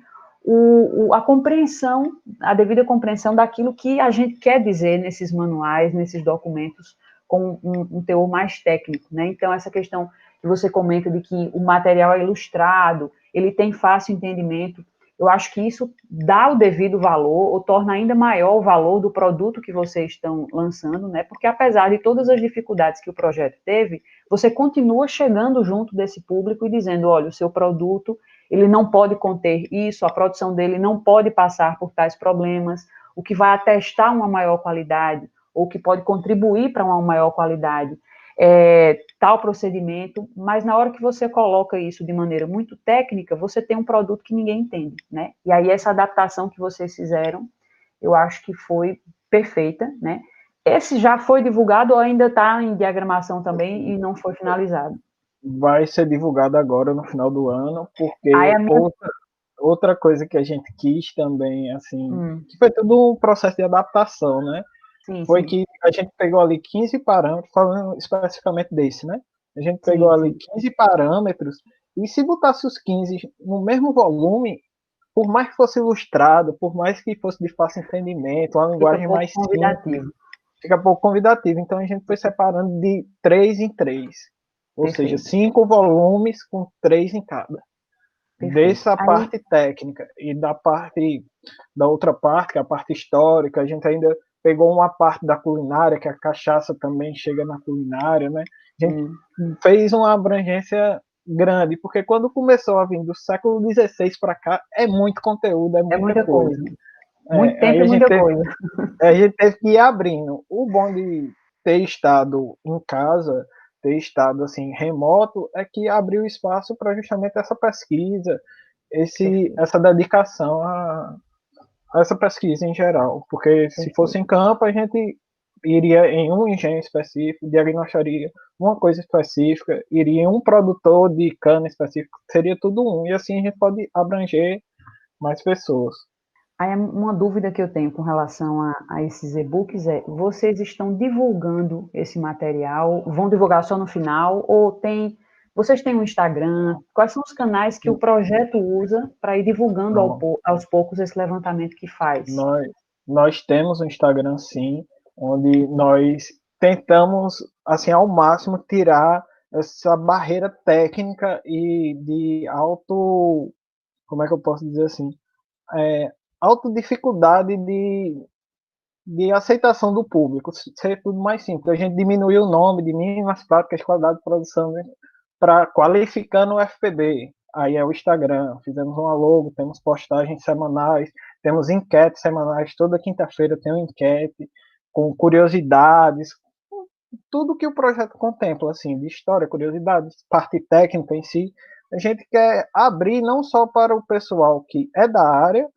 a compreensão, a devida compreensão daquilo que a gente quer dizer nesses manuais, nesses documentos, com um teor mais técnico, né? Então, essa questão que você comenta de que o material é ilustrado, ele tem fácil entendimento, eu acho que isso dá o devido valor, ou torna ainda maior o valor do produto que vocês estão lançando, né? Porque apesar de todas as dificuldades que o projeto teve, você continua chegando junto desse público e dizendo, olha, o seu produto, ele não pode conter isso, a produção dele não pode passar por tais problemas, o que vai atestar uma maior qualidade, ou que pode contribuir para uma maior qualidade, tal procedimento, mas na hora que você coloca isso de maneira muito técnica, você tem um produto que ninguém entende, né? E aí essa adaptação que vocês fizeram, eu acho que foi perfeita, né? Esse já foi divulgado ou ainda está em diagramação também e não foi finalizado? Vai ser divulgado agora no final do ano, porque outra coisa que a gente quis também, assim, que foi todo um processo de adaptação, né? Foi que a gente pegou ali 15 parâmetros, falando especificamente desse, né? A gente pegou ali 15 parâmetros, e se botasse os 15 no mesmo volume, por mais que fosse ilustrado, por mais que fosse de fácil entendimento, uma linguagem mais simples, fica pouco convidativo. Então a gente foi separando de 3 em 3. Ou seja, 5 volumes com 3 em cada. Dessa parte técnica e da outra parte, que é a parte histórica, a gente ainda pegou uma parte da culinária, que a cachaça também chega na culinária, né? A gente fez uma abrangência grande, porque quando começou a vir do século XVI para cá, é muito conteúdo, é muita coisa. Muito tempo e muita coisa. A gente teve que ir abrindo. O bom de ter estado em casa, ter estado assim remoto, é que abriu espaço para justamente essa pesquisa, essa dedicação a essa pesquisa em geral, porque se fosse em campo a gente iria em um engenho específico, diagnosticaria uma coisa específica, iria em um produtor de cana específico, seria tudo um, e assim a gente pode abranger mais pessoas. Aí uma dúvida que eu tenho com relação a esses e-books é, vocês estão divulgando esse material, vão divulgar só no final, ou vocês têm um Instagram? Quais são os canais que o projeto usa para ir divulgando aos poucos esse levantamento que faz? Nós temos um Instagram, sim, onde nós tentamos, assim, ao máximo, tirar essa barreira técnica e de como é que eu posso dizer assim, alta dificuldade de aceitação do público, ser tudo mais simples. A gente diminuiu o nome de mínimas práticas, qualidade de produção, né, para qualificando o FPB. Aí é o Instagram, fizemos uma logo, temos postagens semanais, temos enquetes semanais, toda quinta-feira tem uma enquete com curiosidades, tudo que o projeto contempla, assim, de história, curiosidades, parte técnica em si. A gente quer abrir não só para o pessoal que é da área,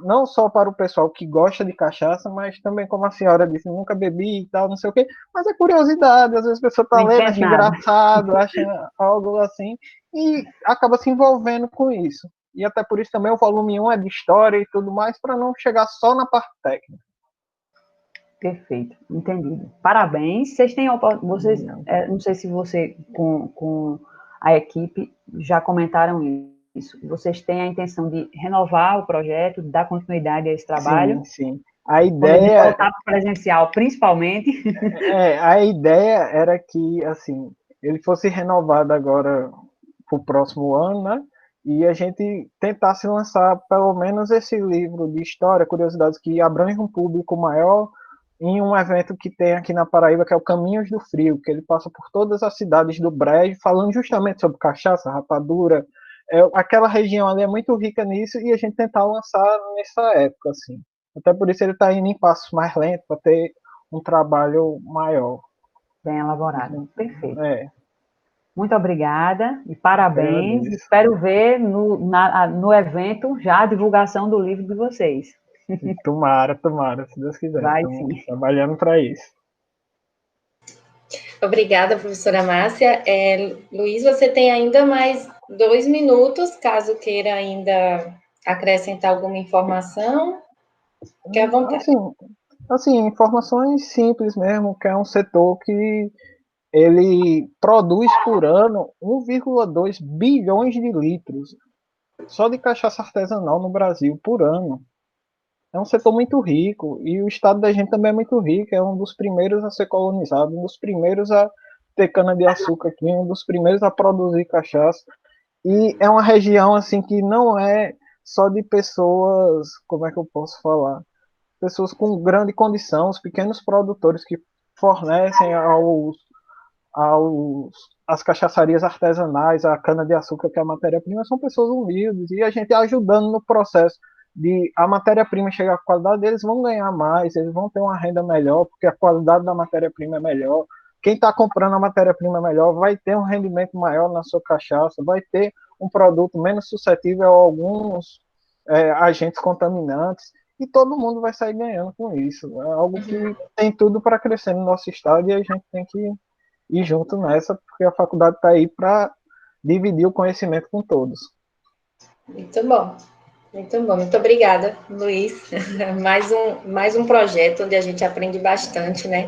não só para o pessoal que gosta de cachaça, mas também, como a senhora disse, nunca bebi e tal, não sei o quê, mas é curiosidade, às vezes a pessoa está lendo, acha engraçado, acha algo assim, e acaba se envolvendo com isso. E até por isso também o volume 1 é de história e tudo mais, para não chegar só na parte técnica. Perfeito, entendido. Parabéns. Vocês têm vocês, não sei se você com a equipe já comentaram isso. Vocês têm a intenção de renovar o projeto, de dar continuidade a esse trabalho? Sim. A ideia voltar para o presencial, principalmente. A ideia era que assim ele fosse renovado agora para o próximo ano, né? E a gente tentasse lançar pelo menos esse livro de história, curiosidades que abrange um público maior, em um evento que tem aqui na Paraíba, que é o Caminhos do Frio, que ele passa por todas as cidades do Brejo, falando justamente sobre cachaça, rapadura. Aquela região ali é muito rica nisso, e a gente tentar lançar nessa época, assim. Até por isso ele está indo em passos mais lentos, para ter um trabalho maior. Bem elaborado. Perfeito. É. Muito obrigada e parabéns. Espero ver no evento já a divulgação do livro de vocês. Tomara, se Deus quiser. Vai, Estamos sim. trabalhando para isso. Obrigada, professora Márcia. Luiz, você tem ainda mais 2 minutos, caso queira ainda acrescentar alguma informação. Fique à vontade. Assim, informações simples mesmo, que é um setor que ele produz por ano 1,2 bilhões de litros só de cachaça artesanal no Brasil por ano. É um setor muito rico, e o estado da gente também é muito rico, é um dos primeiros a ser colonizado, um dos primeiros a ter cana-de-açúcar aqui, um dos primeiros a produzir cachaça, e é uma região assim que não é só de pessoas, como é que eu posso falar, pessoas com grande condição, os pequenos produtores que fornecem as cachaçarias artesanais, a cana-de-açúcar, que é a matéria-prima, são pessoas humildes, e a gente ajudando no processo de a matéria-prima chegar à qualidade, eles vão ganhar mais, eles vão ter uma renda melhor, porque a qualidade da matéria-prima é melhor. Quem está comprando a matéria-prima melhor vai ter um rendimento maior na sua cachaça, vai ter um produto menos suscetível a alguns agentes contaminantes, e todo mundo vai sair ganhando com isso. É algo que tem tudo para crescer no nosso estado, e a gente tem que ir junto nessa, porque a faculdade está aí para dividir o conhecimento com todos. Muito bom. Muito bom, muito obrigada, Luiz. Mais um projeto onde a gente aprende bastante, né?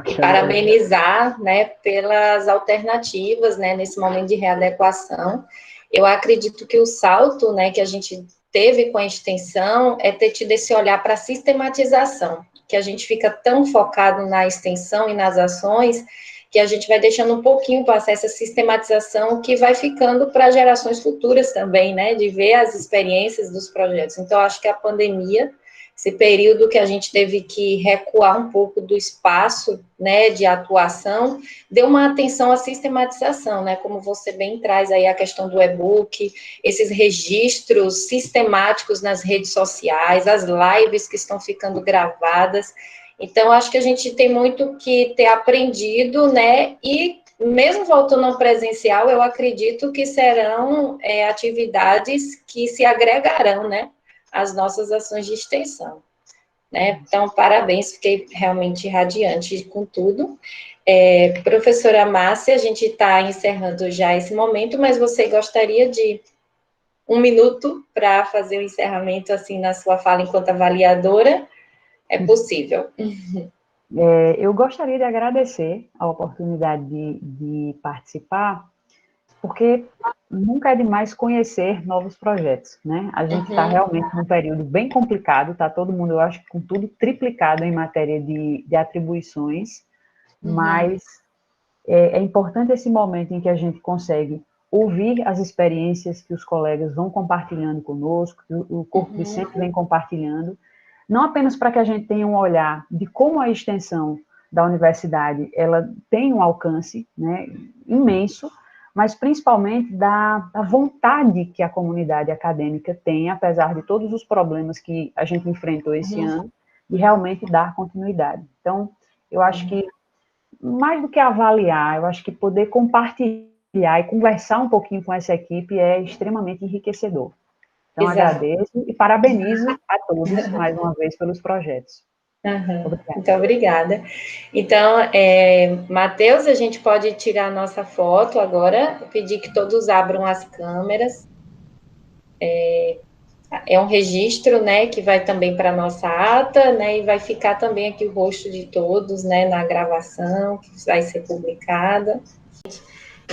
E parabenizar, né, pelas alternativas, né, nesse momento de readequação. Eu acredito que o salto, né, que a gente teve com a extensão é ter tido esse olhar para a sistematização, que a gente fica tão focado na extensão e nas ações, que a gente vai deixando um pouquinho passar essa sistematização que vai ficando para gerações futuras também, né, de ver as experiências dos projetos. Então, acho que a pandemia, esse período que a gente teve que recuar um pouco do espaço, né, de atuação, deu uma atenção à sistematização, né, como você bem traz aí a questão do e-book, esses registros sistemáticos nas redes sociais, as lives que estão ficando gravadas. Então, acho que a gente tem muito que ter aprendido, né, e mesmo voltando ao presencial, eu acredito que serão atividades que se agregarão, né, às nossas ações de extensão, né. Então, parabéns, fiquei realmente radiante com tudo. Professora Márcia, a gente está encerrando já esse momento, mas você gostaria de 1 minuto para fazer o encerramento, assim, na sua fala enquanto avaliadora? É possível. Eu gostaria de agradecer a oportunidade de participar, porque nunca é demais conhecer novos projetos, né? A gente está realmente num período bem complicado, está todo mundo, eu acho, com tudo triplicado em matéria de atribuições, mas é importante esse momento em que a gente consegue ouvir as experiências que os colegas vão compartilhando conosco, que o corpo docente vem compartilhando, não apenas para que a gente tenha um olhar de como a extensão da universidade ela tem um alcance, né, imenso, mas principalmente da vontade que a comunidade acadêmica tem, apesar de todos os problemas que a gente enfrentou esse ano, de realmente dar continuidade. Então, eu acho que, mais do que avaliar, eu acho que poder compartilhar e conversar um pouquinho com essa equipe é extremamente enriquecedor. Então, agradeço e parabenizo a todos, mais uma vez, pelos projetos. Muito obrigada. Então, Matheus, a gente pode tirar a nossa foto agora, pedir que todos abram as câmeras. É um registro, né, que vai também para a nossa ata, né, e vai ficar também aqui o rosto de todos, né, na gravação, que vai ser publicada.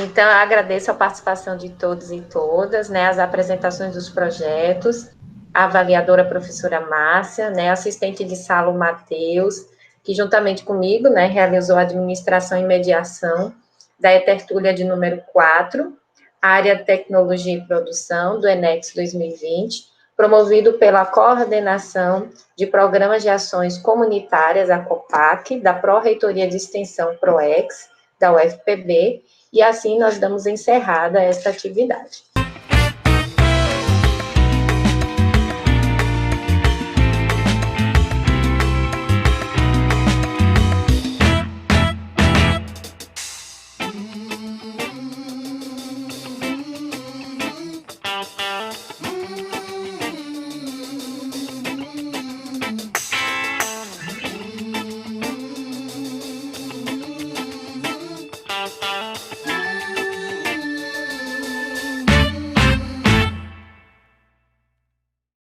Então, eu agradeço a participação de todos e todas, né, as apresentações dos projetos, a avaliadora professora Márcia, né, assistente de sala o Matheus, que juntamente comigo, né, realizou a administração e mediação da Etertúlia de número 4, área de tecnologia e produção do ENEX 2020, promovido pela Coordenação de Programas de Ações Comunitárias, a COPAC, da Pró-Reitoria de Extensão PROEX, da UFPB, e assim nós damos encerrada esta atividade.